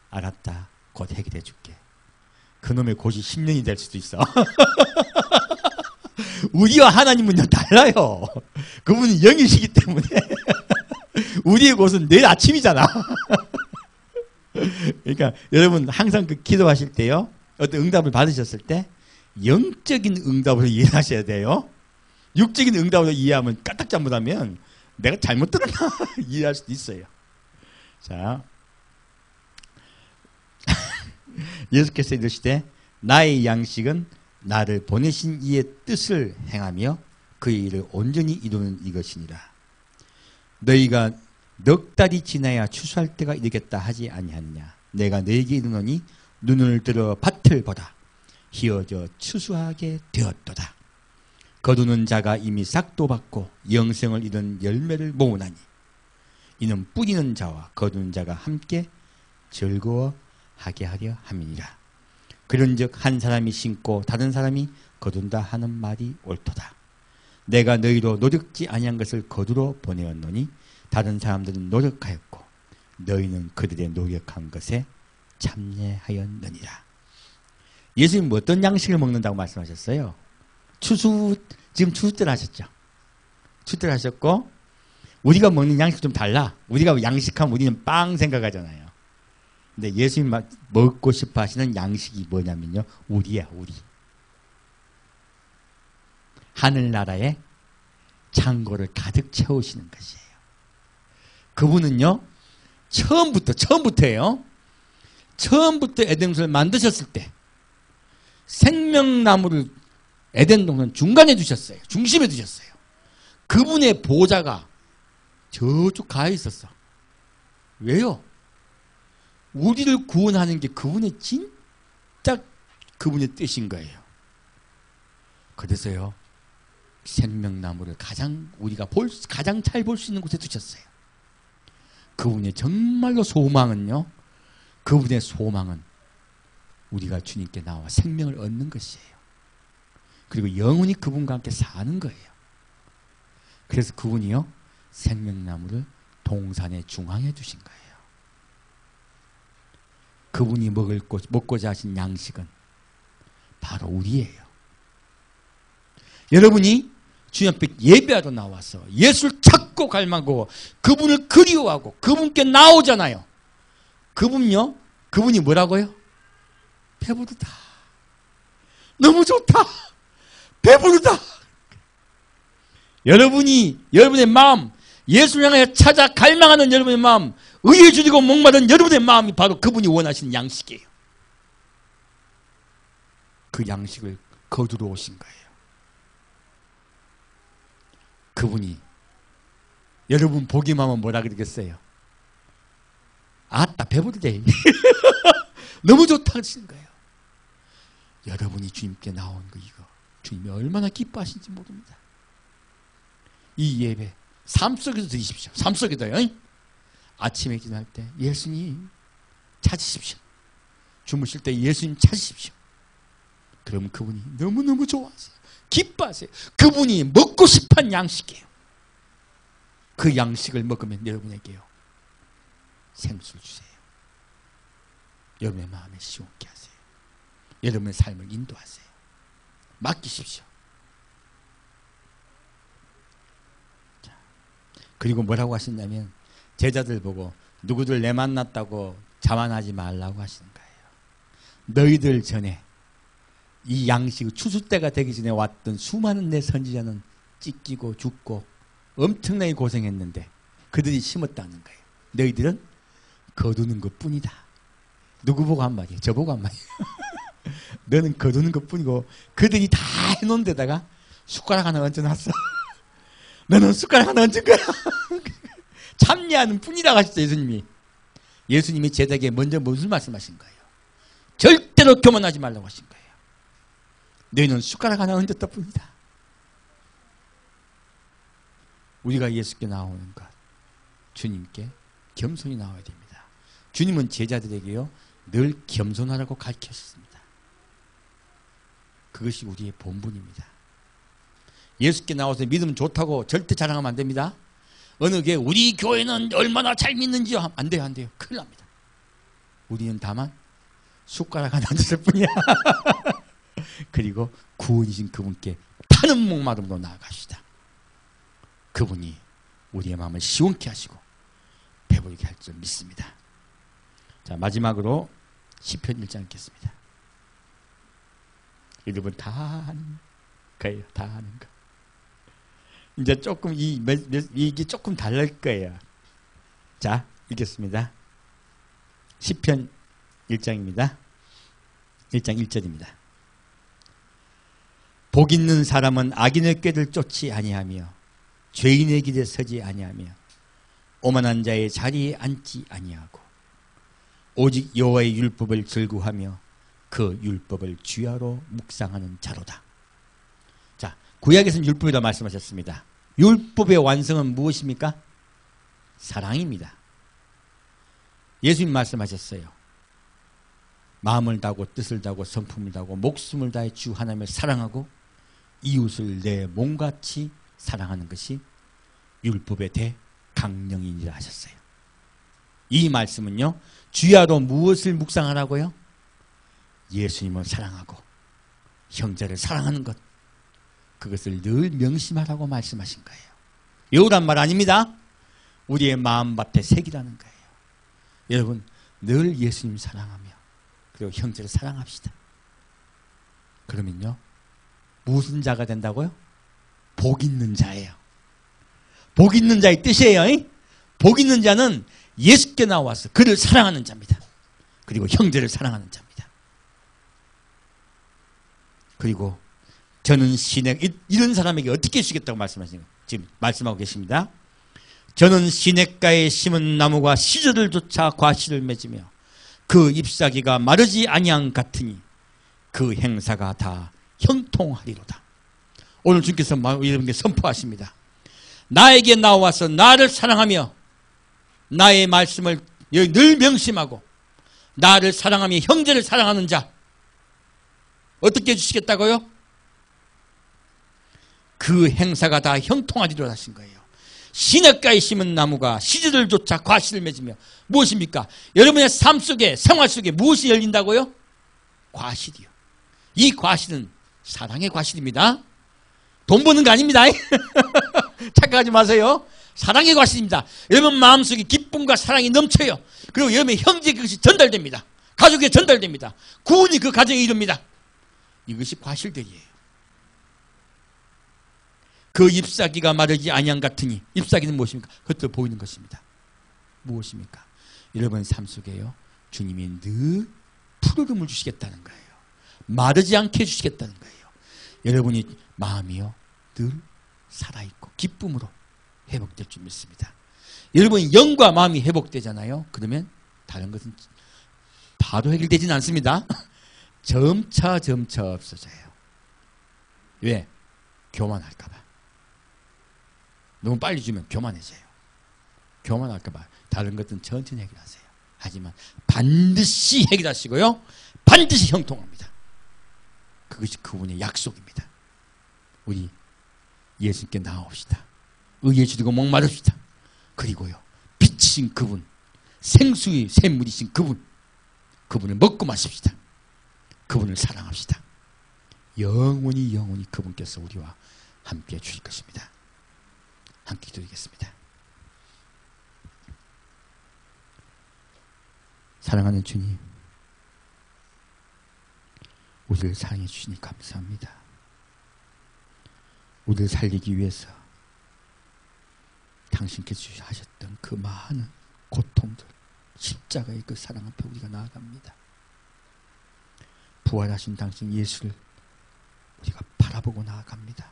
알았다. 곧 해결해 줄게. 그놈의 고시 10년이 될 수도 있어. 우리와 하나님은요 달라요. 그분은 영이시기 때문에. 우리의 곳은 내일 아침이잖아. 그러니까 여러분 항상 그 기도하실 때요, 어떤 응답을 받으셨을 때 영적인 응답으로 이해하셔야 돼요. 육적인 응답으로 이해하면 까딱 잘못하면 내가 잘못 들었나 이해할 수도 있어요. 자, 예수께서 이르시되 나의 양식은 나를 보내신 이의 뜻을 행하며 그의 일을 온전히 이루는 이것이니라. 너희가 넉 달이 지나야 추수할 때가 이르겠다 하지 아니하느냐. 내가 너희에게 이르노니 눈을 들어 밭을 보라. 희어져 추수하게 되었도다. 거두는 자가 이미 싹도 받고 영생을 잃은 열매를 모으나니 이는 뿌리는 자와 거두는 자가 함께 즐거워하게 하려 함이니라. 그런즉 한 사람이 심고 다른 사람이 거둔다 하는 말이 옳도다. 내가 너희로 노력지 아니한 것을 거두러 보내었노니 다른 사람들은 노력하였고 너희는 그들의 노력한 것에 참여하였느니라. 예수님 어떤 양식을 먹는다고 말씀하셨어요? 지금 추수 때를 하셨죠. 추수 때를 하셨고, 우리가 먹는 양식 좀 달라. 우리가 양식하면 우리는 빵 생각하잖아요. 근데 예수님 먹고 싶어 하시는 양식이 뭐냐면요, 우리야, 우리. 하늘나라에 창고를 가득 채우시는 것이에요. 그분은요, 처음부터예요. 처음부터 에덴동산을 만드셨을 때 생명나무를 에덴 동산 중간에 두셨어요. 중심에 두셨어요. 그분의 보좌가 저쪽 가에 있었어. 왜요? 우리를 구원하는 게 그분의 진짜 그분의 뜻인 거예요. 그래서요, 생명나무를 우리가 가장 잘 볼 수 있는 곳에 두셨어요. 그분의 정말로 소망은요, 그분의 소망은 우리가 주님께 나와 생명을 얻는 것이에요. 그리고 영원히 그분과 함께 사는 거예요. 그래서 그분이요, 생명나무를 동산의 중앙에 두신 거예요. 그분이 먹고자 하신 양식은 바로 우리예요. 여러분이 주님 앞에 예배하러 나와서 예수를 찾고 갈망하고 그분을 그리워하고 그분께 나오잖아요. 그분이 뭐라고요? 배부르다. 너무 좋다. 배부르다. 여러분의 마음, 예수를 향해 찾아 갈망하는 여러분의 마음, 의에 줄이고 목마른 여러분의 마음이 바로 그분이 원하시는 양식이에요. 그 양식을 거두러 오신 거예요. 그분이 여러분 보기만 하면 뭐라 그러겠어요? 아따 배부르대. 너무 좋다 하시는 거예요. 여러분이 주님께 나온 거 이거 주님이 얼마나 기뻐하신지 모릅니다. 이 예배 삶 속에서 드리십시오. 삶 속에서요. 아침에 기도할 때 예수님 찾으십시오. 주무실 때 예수님 찾으십시오. 그러면 그분이 너무너무 좋아하세요. 기뻐하세요. 그분이 먹고 싶은 양식이에요. 그 양식을 먹으면 여러분에게요, 생수를 주세요. 여러분의 마음에 시원케 하세요. 여러분의 삶을 인도하세요. 맡기십시오. 자, 그리고 뭐라고 하셨냐면 제자들 보고 누구들 내 만났다고 자만하지 말라고 하시는 거예요. 너희들 전에 이 양식 추수 때가 되기 전에 왔던 수많은 내 선지자는 찢기고 죽고 엄청나게 고생했는데 그들이 심었다는 거예요. 너희들은 거두는 것뿐이다. 누구 보고 한 말이에요? 저 보고 한 말이에요. 너는 거두는 것뿐이고 그들이 다 해놓은 데다가 숟가락 하나 얹어놨어. 너는 숟가락 하나 얹은 거야. 참여하는 뿐이라고 하셨어요. 예수님이 제자에게 먼저 무슨 말씀하신 거예요? 절대로 교만하지 말라고 하신 거예요. 너희는 숟가락 하나 얹었다 뿐이다. 우리가 예수께 나오는 것, 주님께 겸손히 나와야 됩니다. 주님은 제자들에게요, 늘 겸손하라고 가르치셨습니다. 그것이 우리의 본분입니다. 예수께 나와서 믿으면 좋다고 절대 자랑하면 안 됩니다. 어느 게 우리 교회는 얼마나 잘 믿는지요? 안 돼요, 안 돼요. 큰일 납니다. 우리는 다만 숟가락 하나 얹었을 뿐이야. 그리고 구원이신 그분께 타는 목마름으로 나아가시다. 그분이 우리의 마음을 시원케 하시고 배부르게 할 줄 믿습니다. 자, 마지막으로 시편 1장 읽겠습니다. 여러분 다 하는 거예요. 다 하는 거. 이제 조금 이게 조금 다를 거예요. 자, 읽겠습니다. 시편 1장입니다. 1장 1절입니다. 복 있는 사람은 악인의 꾀를 쫓지 아니하며 죄인의 길에 서지 아니하며 오만한 자의 자리에 앉지 아니하고 오직 여호와의 율법을 즐거워하며 그 율법을 주야로 묵상하는 자로다. 자, 구약에서는 율법이라고 말씀하셨습니다. 율법의 완성은 무엇입니까? 사랑입니다. 예수님 말씀하셨어요. 마음을 다하고 뜻을 다하고 성품을 다하고 목숨을 다해 주 하나님을 사랑하고 이웃을 내 몸같이 사랑하는 것이 율법의 대강령이니라 하셨어요. 이 말씀은요, 주야로 무엇을 묵상하라고요? 예수님을 사랑하고 형제를 사랑하는 것, 그것을 늘 명심하라고 말씀하신 거예요. 외우란 말 아닙니다. 우리의 마음밭에 새기라는 거예요. 여러분, 늘 예수님 사랑하며 그리고 형제를 사랑합시다. 그러면요, 무슨 자가 된다고요? 복 있는 자예요. 복 있는 자의 뜻이에요. 복 있는 자는 예수께 나와서 그를 사랑하는 자입니다. 그리고 형제를 사랑하는 자입니다. 그리고 저는 이런 사람에게 어떻게 주겠다고 말씀하시는 거예요? 지금 말씀하고 계십니다. 저는 시냇가에 심은 나무가 시절을 쫓아 과실을 맺으며 그 잎사귀가 마르지 아니한 같으니 그 행사가 다 형통하리로다. 오늘 주께서 여러분께 선포하십니다. 나에게 나와서 나를 사랑하며 나의 말씀을 늘 명심하고 나를 사랑하며 형제를 사랑하는 자 어떻게 해주시겠다고요? 그 행사가 다 형통하리로다 하신 거예요. 시냇가에 심은 나무가 시절을 쫓아 과실을 맺으며 무엇입니까? 여러분의 삶 속에 생활 속에 무엇이 열린다고요? 과실이요. 이 과실은 사랑의 과실입니다. 돈 버는 거 아닙니다. 착각하지 마세요. 사랑의 과실입니다. 여러분 마음속에 기쁨과 사랑이 넘쳐요. 그리고 여러분의 형제 그것이 전달됩니다. 가족에 전달됩니다. 구원이 그 가정에 이릅니다. 이것이 과실들이에요. 그 잎사귀가 마르지 아니한 같으니 잎사귀는 무엇입니까? 겉으로 보이는 것입니다. 무엇입니까? 여러분 삶 속에요. 주님이 늘 푸르름을 주시겠다는 거예요. 마르지 않게 해주시겠다는 거예요. 여러분이 마음이요 늘 살아있고 기쁨으로 회복될 줄 믿습니다. 여러분 영과 마음이 회복되잖아요. 그러면 다른 것은 바로 해결되지는 않습니다. 점차 없어져요. 왜? 교만할까 봐. 너무 빨리 주면 교만해져요. 교만할까 봐 다른 것들은 천천히 해결하세요. 하지만 반드시 해결하시고요. 반드시 형통합니다. 그것이 그분의 약속입니다. 우리 예수님께 나아옵시다. 의에 주리고 목마릅시다. 그리고요 빛이신 그분, 생수의 샘물이신 그분을 먹고 마십시다. 그분을 사랑합시다. 영원히 그분께서 우리와 함께 주실 것입니다. 함께 기도드리겠습니다. 사랑하는 주님, 우리를 사랑해 주시니 감사합니다. 우리를 살리기 위해서 당신께서 하셨던 그 많은 고통들, 십자가의 그 사랑 앞에 우리가 나아갑니다. 부활하신 당신 예수를 우리가 바라보고 나아갑니다.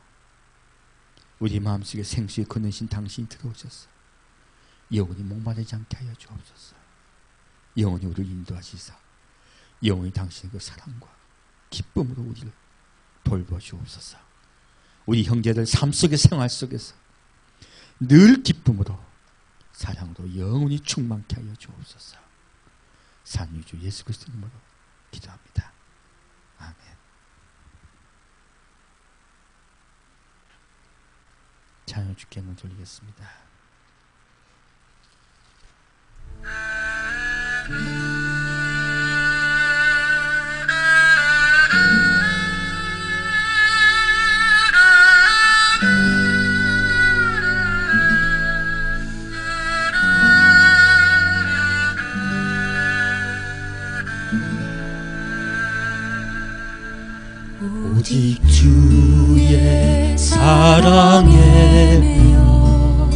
우리 마음속에 생수에 거느신 당신이 들어오셔서 영원히 목마르지 않게 하여 주옵소서. 영원히 우리를 인도하시사 영원히 당신의 그 사랑과 기쁨으로 우리를 돌보시옵소서. 우리 형제들 삶 속의 생활 속에서 늘 기쁨으로 사랑으로 영원히 충만케 하여 주옵소서. 산유주 예수 그리스도 이름으로 기도합니다. 아멘. 찬양 주께 눈 돌리겠습니다. 오직 주의 사랑에 매여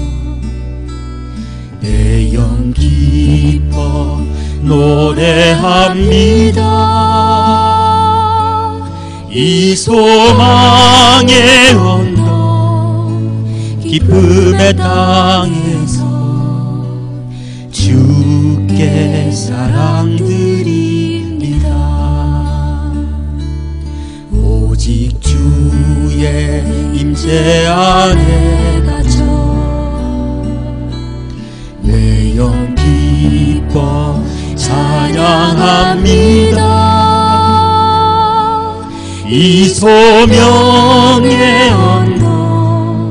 내 영 기뻐 노래합니다. 이 소망의 언덕 기쁨의 땅에서 주께 사랑드립니다. 오직 주의 임재 안에 갇혀 내 영 기뻐 찬양합니다. 이 소명의 언덕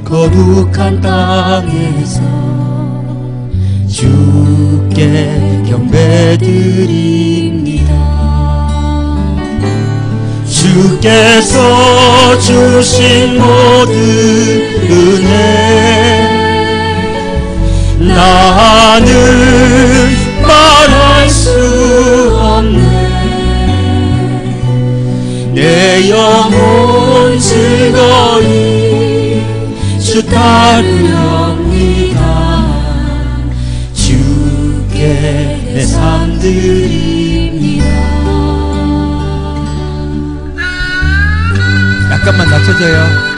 거룩한 땅에서 주께 경배드립니다. 주께서 주신 모든 은혜 나는 말할 수 없네. 내 영혼 즐거이 주 따르렵니다. 드립니다. 약간만 낮춰줘요.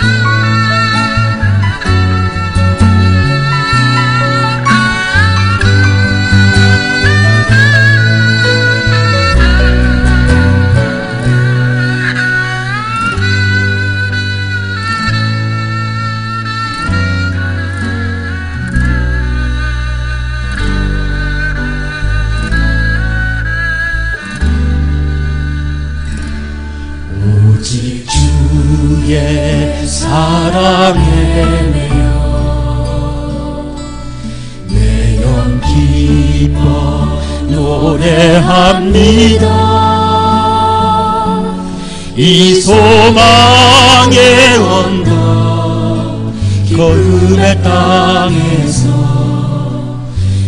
오직 주의 사랑에 매여 내 영 기뻐 노래합니다. 이 소망의 언덕 거룩의 땅에서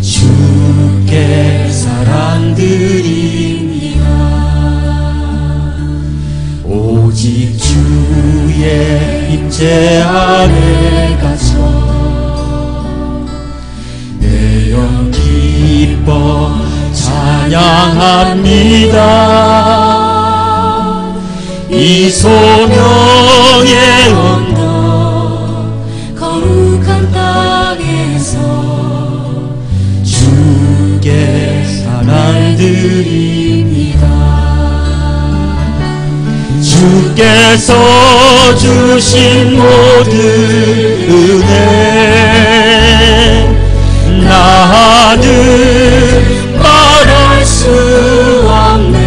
주께 사랑드립니다. 오직 주의 임재 안에 갇혀 내 영 기뻐 찬양합니다. 이 소명의 언덕 거룩한 땅에서 주께 사랑드립니다. 주께서 주신 모든 은혜 나는 말할 수 없네.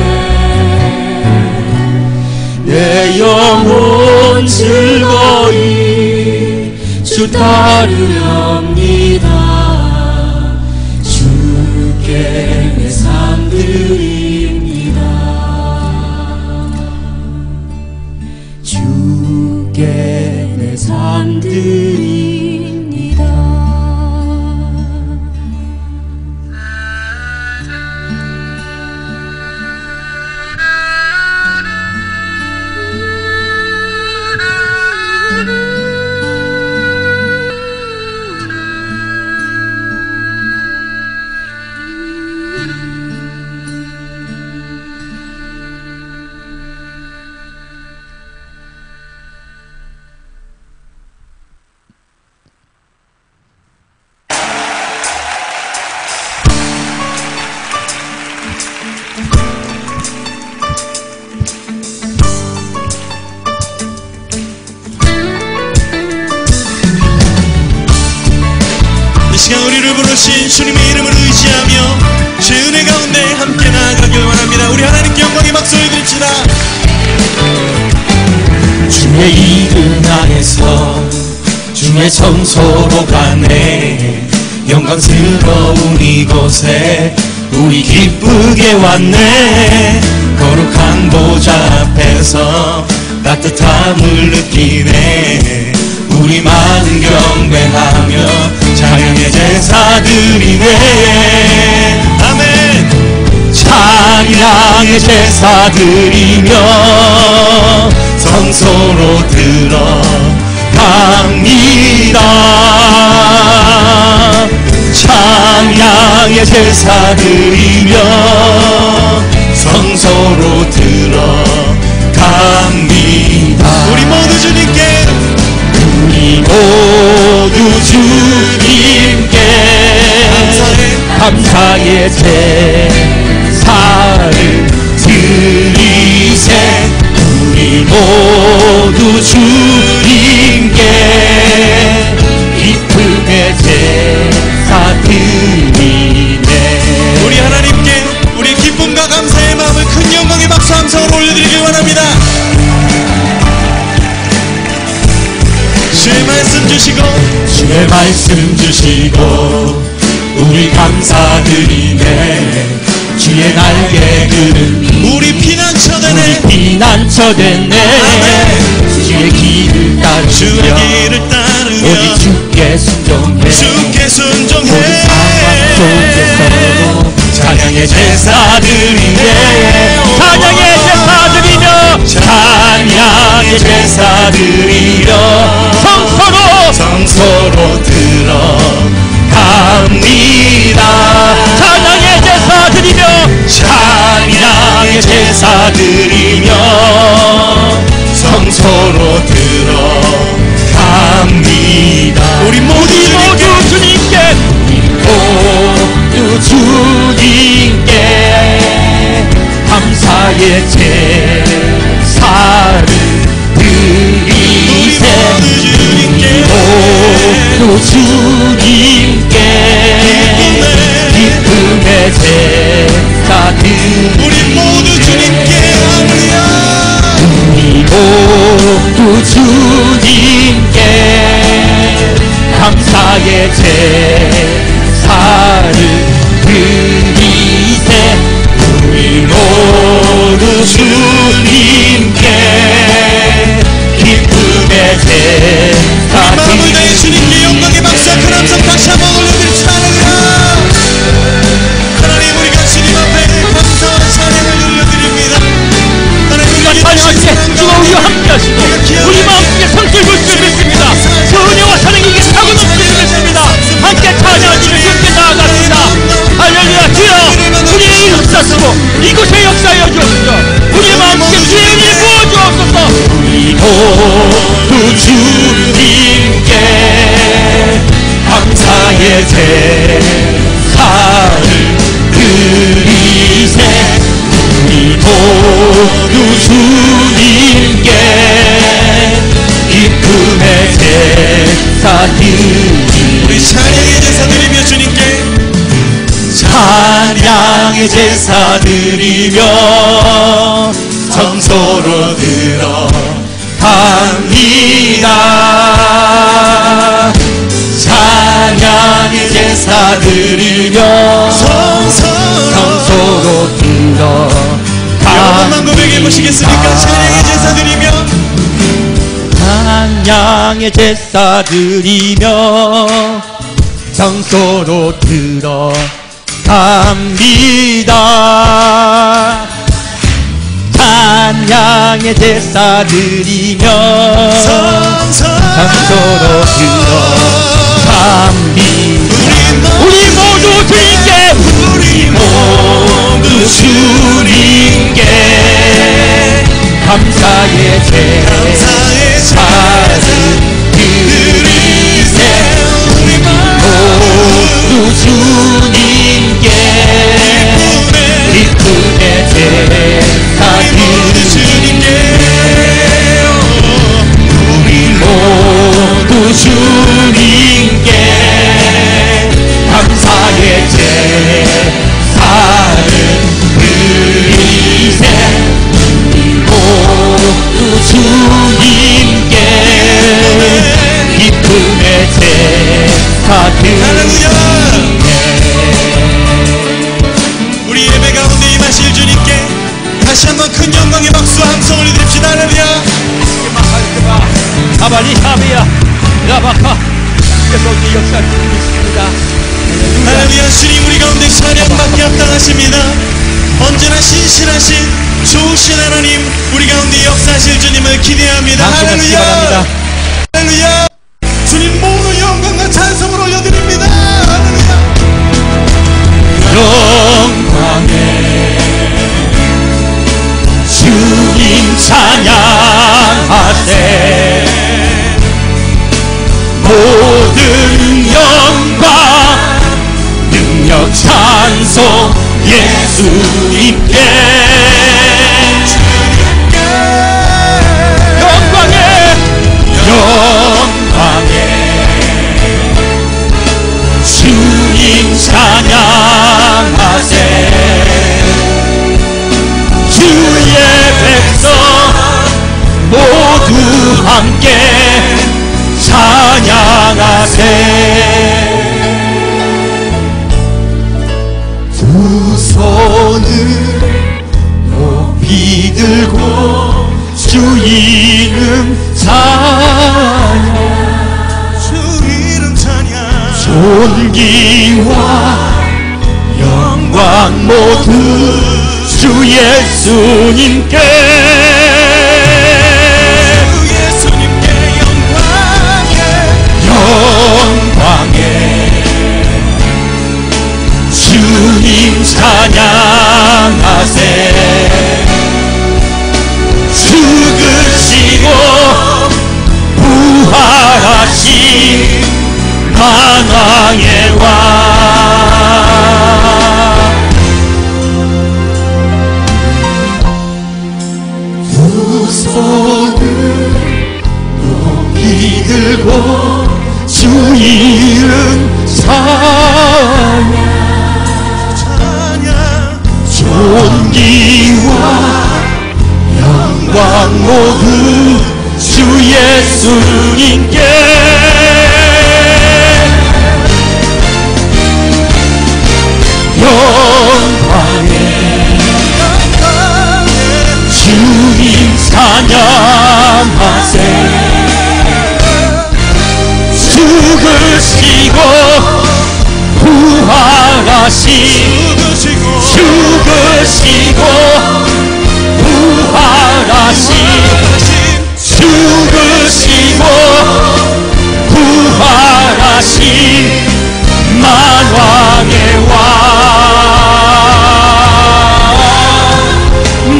내 영혼 즐거이 주 따르렵니다. 주께 내 삶 드립니다. 주께 내 삶 드립니다. 우리를 부르신 주님의 이름을 의지하며 주 은혜 가운데 함께 나아가길 원합니다. 우리 하나님께 영광의 박수를 드립시다. 주의 이름 안에서 주의 성소로 가네. 영광스러운 이곳에 우리 기쁘게 왔네. 거룩한 보좌 앞에서 따뜻함을 느끼네. 우리 많은 경배하며 찬양의 제사 드리네. 아멘. 찬양의 제사 드리며 성소로 들어갑니다. 찬양의 제사 드리며 성소로 들어갑니다. 우리 모두 주님께 우리 모두 주님께 감사의 제사를 드리세. 우리 모두 주님께 기쁨의 제사 드리네. 우리 하나님께 우리 기쁨과 감사의 마음을 큰 영광의 박수 함성으로 올려드리길 원합니다. 주의 말씀 주시고 주의 말씀 주시고 우리 감사드리네. 주의 날개 그름 우리 피난처되네. 피난처 됐네. 주의 길을 따르며 주의 길을 따르며 오직 주께 순종해. 주께 순종해. 모든 상황 속에서도 찬양의 제사 드리네. 찬양의 제사 드리며 찬양의 제사 드리며 성소로 들어갑니다. 찬양의 제사 드리며 제사 드리며 성소로 들어갑니다. 우리 모두 주님께 모두 주님께 감사의 제사를 드리세. 모두 주님께 기쁨의 제사 드리세. 우리 모두 주님께 우리 모두 주님께 감사의 제사를 드리세. 우리 모두 주님께 기쁨의 제사 마음을 다해 주님께 영광의 박수와 큰 함성 다시 한번 올려드립시다. 하나님, 우리가 주님 앞에 감사와 찬양을 올려드립니다. 하나님, 찬양할 때 주가 우리와 함께 하시고 우리 마음속에 성실을 믿습니다. 그 은혜와 사랑이 이게 사고 넘치는 믿습니다. 함께 찬양하시며 주께 나아갑니다. 할렐루야. 주여 우리의 일 역사하시고 이곳에 역사하여 주옵소서. 우리의 마음속에 주의 은혜를 부어주옵소서. 우리 모두 주님께 감사의 제사를 드리세. 우리 모두 주님께 기쁨의 제사 드리세. 우리 찬양의 제사 드리며 주님께 찬양의 제사 드리며 성소로 들어갑니다. 찬양의 제사 드리며 성소로 영원한 고백해 보시겠습니까? 찬양의 제사 드리며 찬양의 제사 드리며 성소로 들어갑니다. 찬양의 제사 드리며 성소로 들어갑니다. 우리 모두 주님께 우리 모두 주님께 감사의 제사를 드리세. 우리 모두 주님께 기쁨의 제사 드리세. 우리 모두 주님께 감사의 제사를 드리세. 우리 모두 주님께 기쁨의 제사 드리세. 우리 예배 가운데 임하실 주님께 다시 한번 큰 영광의 박수와 함성을 드립시다. 할렐루야. 아발리샤비야 라바카 그래서 우리 역사를 있습니다. 할렐루야. 주님 우리 가운데 찬양받기 합당하십니다. 언제나 신실하신 좋으신 하나님, 우리 가운데 역사하실 주님을 기대합니다. 할렐루야. 할렐루야. 주님 모든 영광과 찬송을 올려드립니다. 할렐루야. 영광에 주님 찬양하세. 모든 영광 능력 찬송 예수님께. 영광에 주님 찬양하세. 주의 백성 모두 함께 찬양하세. 두 손을 높이 들고 주 이름 찬양. 주 이름 찬양. 존귀와 영광 모두 주 예수님께. 영광에 주님 찬양하세. 모든 주 예수님께 영광의 주님 찬양하세. 죽으시고 부활하신 죽으시고 부활하신 죽으시고 부활하신 만왕의 왕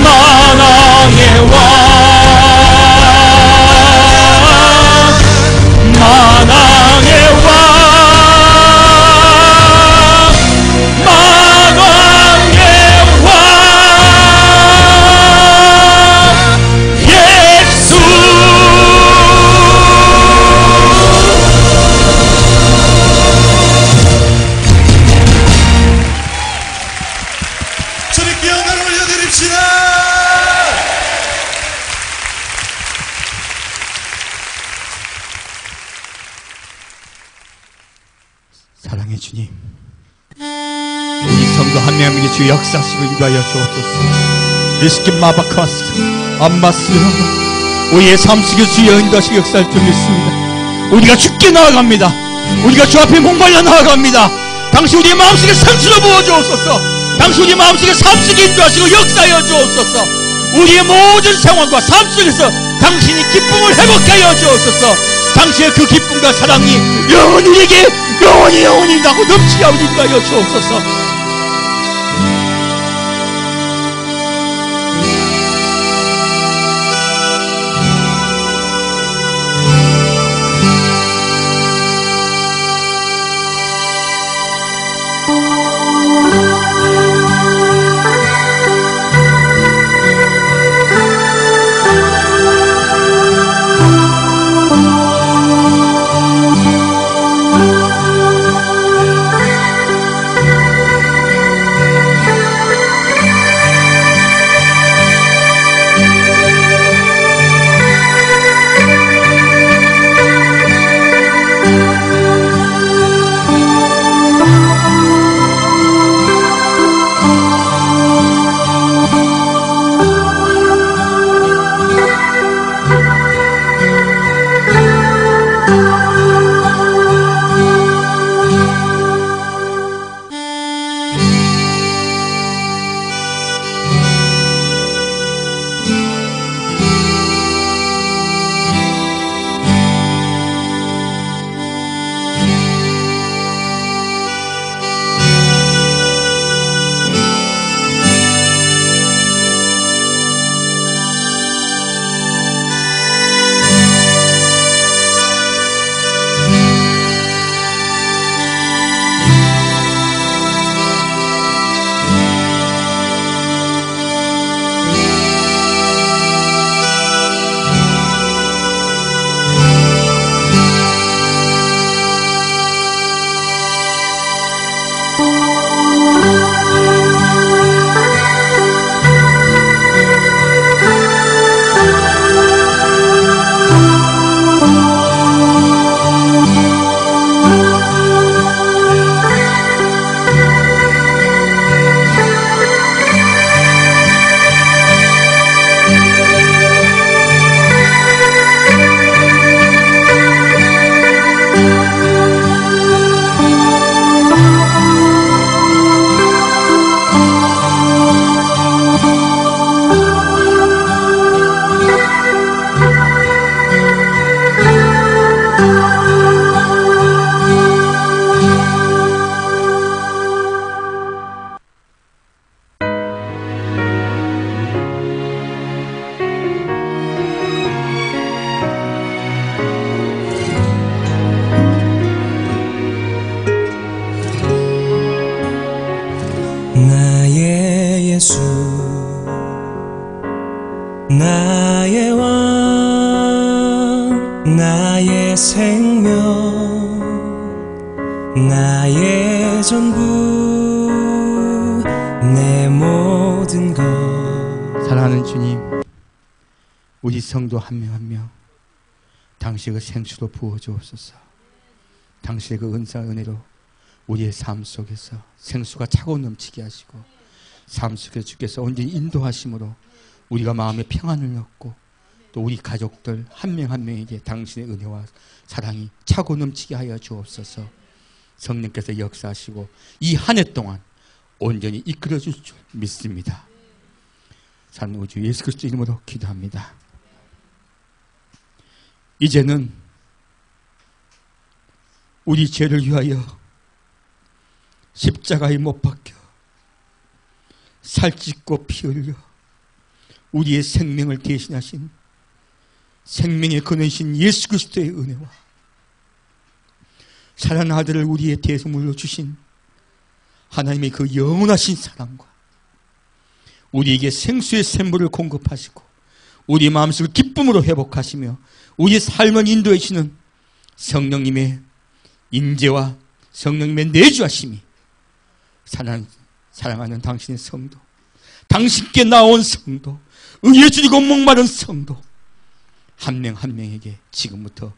만왕의 왕 만왕의 왕 만왕의 왕 예수. 주님께 영광을 올려드립시다. 사랑의 주님, 우리 성도 한 명 한 명이 주 역사하시고 인도하여 주옵소서. 리스킨 마바카스 안마스 우리의 삶 속에 주여 인도하시고 역사할 줄 믿습니다. 우리가 죽게 나아갑니다. 우리가 주 앞에 목말라 나아갑니다. 당신 우리의 마음속에 상처를 부어 주옵소서. 당신 우리 마음속에 삶 속에 인도하시고 역사하여 주옵소서. 우리의 모든 상황과 삶 속에서 당신이 기쁨을 회복하여 주옵소서. 당신의 그 기쁨과 사랑이 영원히 우리에게 영원히 나고 넘치게 하여 주옵소서. 나의 왕, 나의 생명, 나의 전부, 내 모든 것. 사랑하는 주님, 우리 성도 한 명 한 명 당신의 그 생수로 부어주옵소서. 당신의 그 은사 은혜로 우리의 삶 속에서 생수가 차고 넘치게 하시고 삶 속에 주께서 온전히 인도하심으로 우리가 마음의 평안을 얻고 또 우리 가족들 한 명 한 명에게 당신의 은혜와 사랑이 차고 넘치게 하여 주옵소서. 성령께서 역사하시고 이 한 해 동안 온전히 이끌어 줄 줄 믿습니다. 산 우주 예수 그리스도 이름으로 기도합니다. 이제는 우리 죄를 위하여 십자가에 못 박혀 살찢고 피 흘려 우리의 생명을 대신하신 생명의 근원이신 예수 그리스도의 은혜와 사랑하는 아들을 우리의 대속물로 주신 하나님의 그 영원하신 사랑과 우리에게 생수의 샘물을 공급하시고 우리의 마음속을 기쁨으로 회복하시며 우리의 삶을 인도해 주시는 성령님의 인재와 성령님의 내주하심이 사랑하는 당신의 성도, 당신께 나온 성도, 의에 줄이고 목마른 성도 한 명 한 명에게 지금부터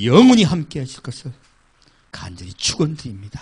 영원히 함께 하실 것을 간절히 축원드립니다.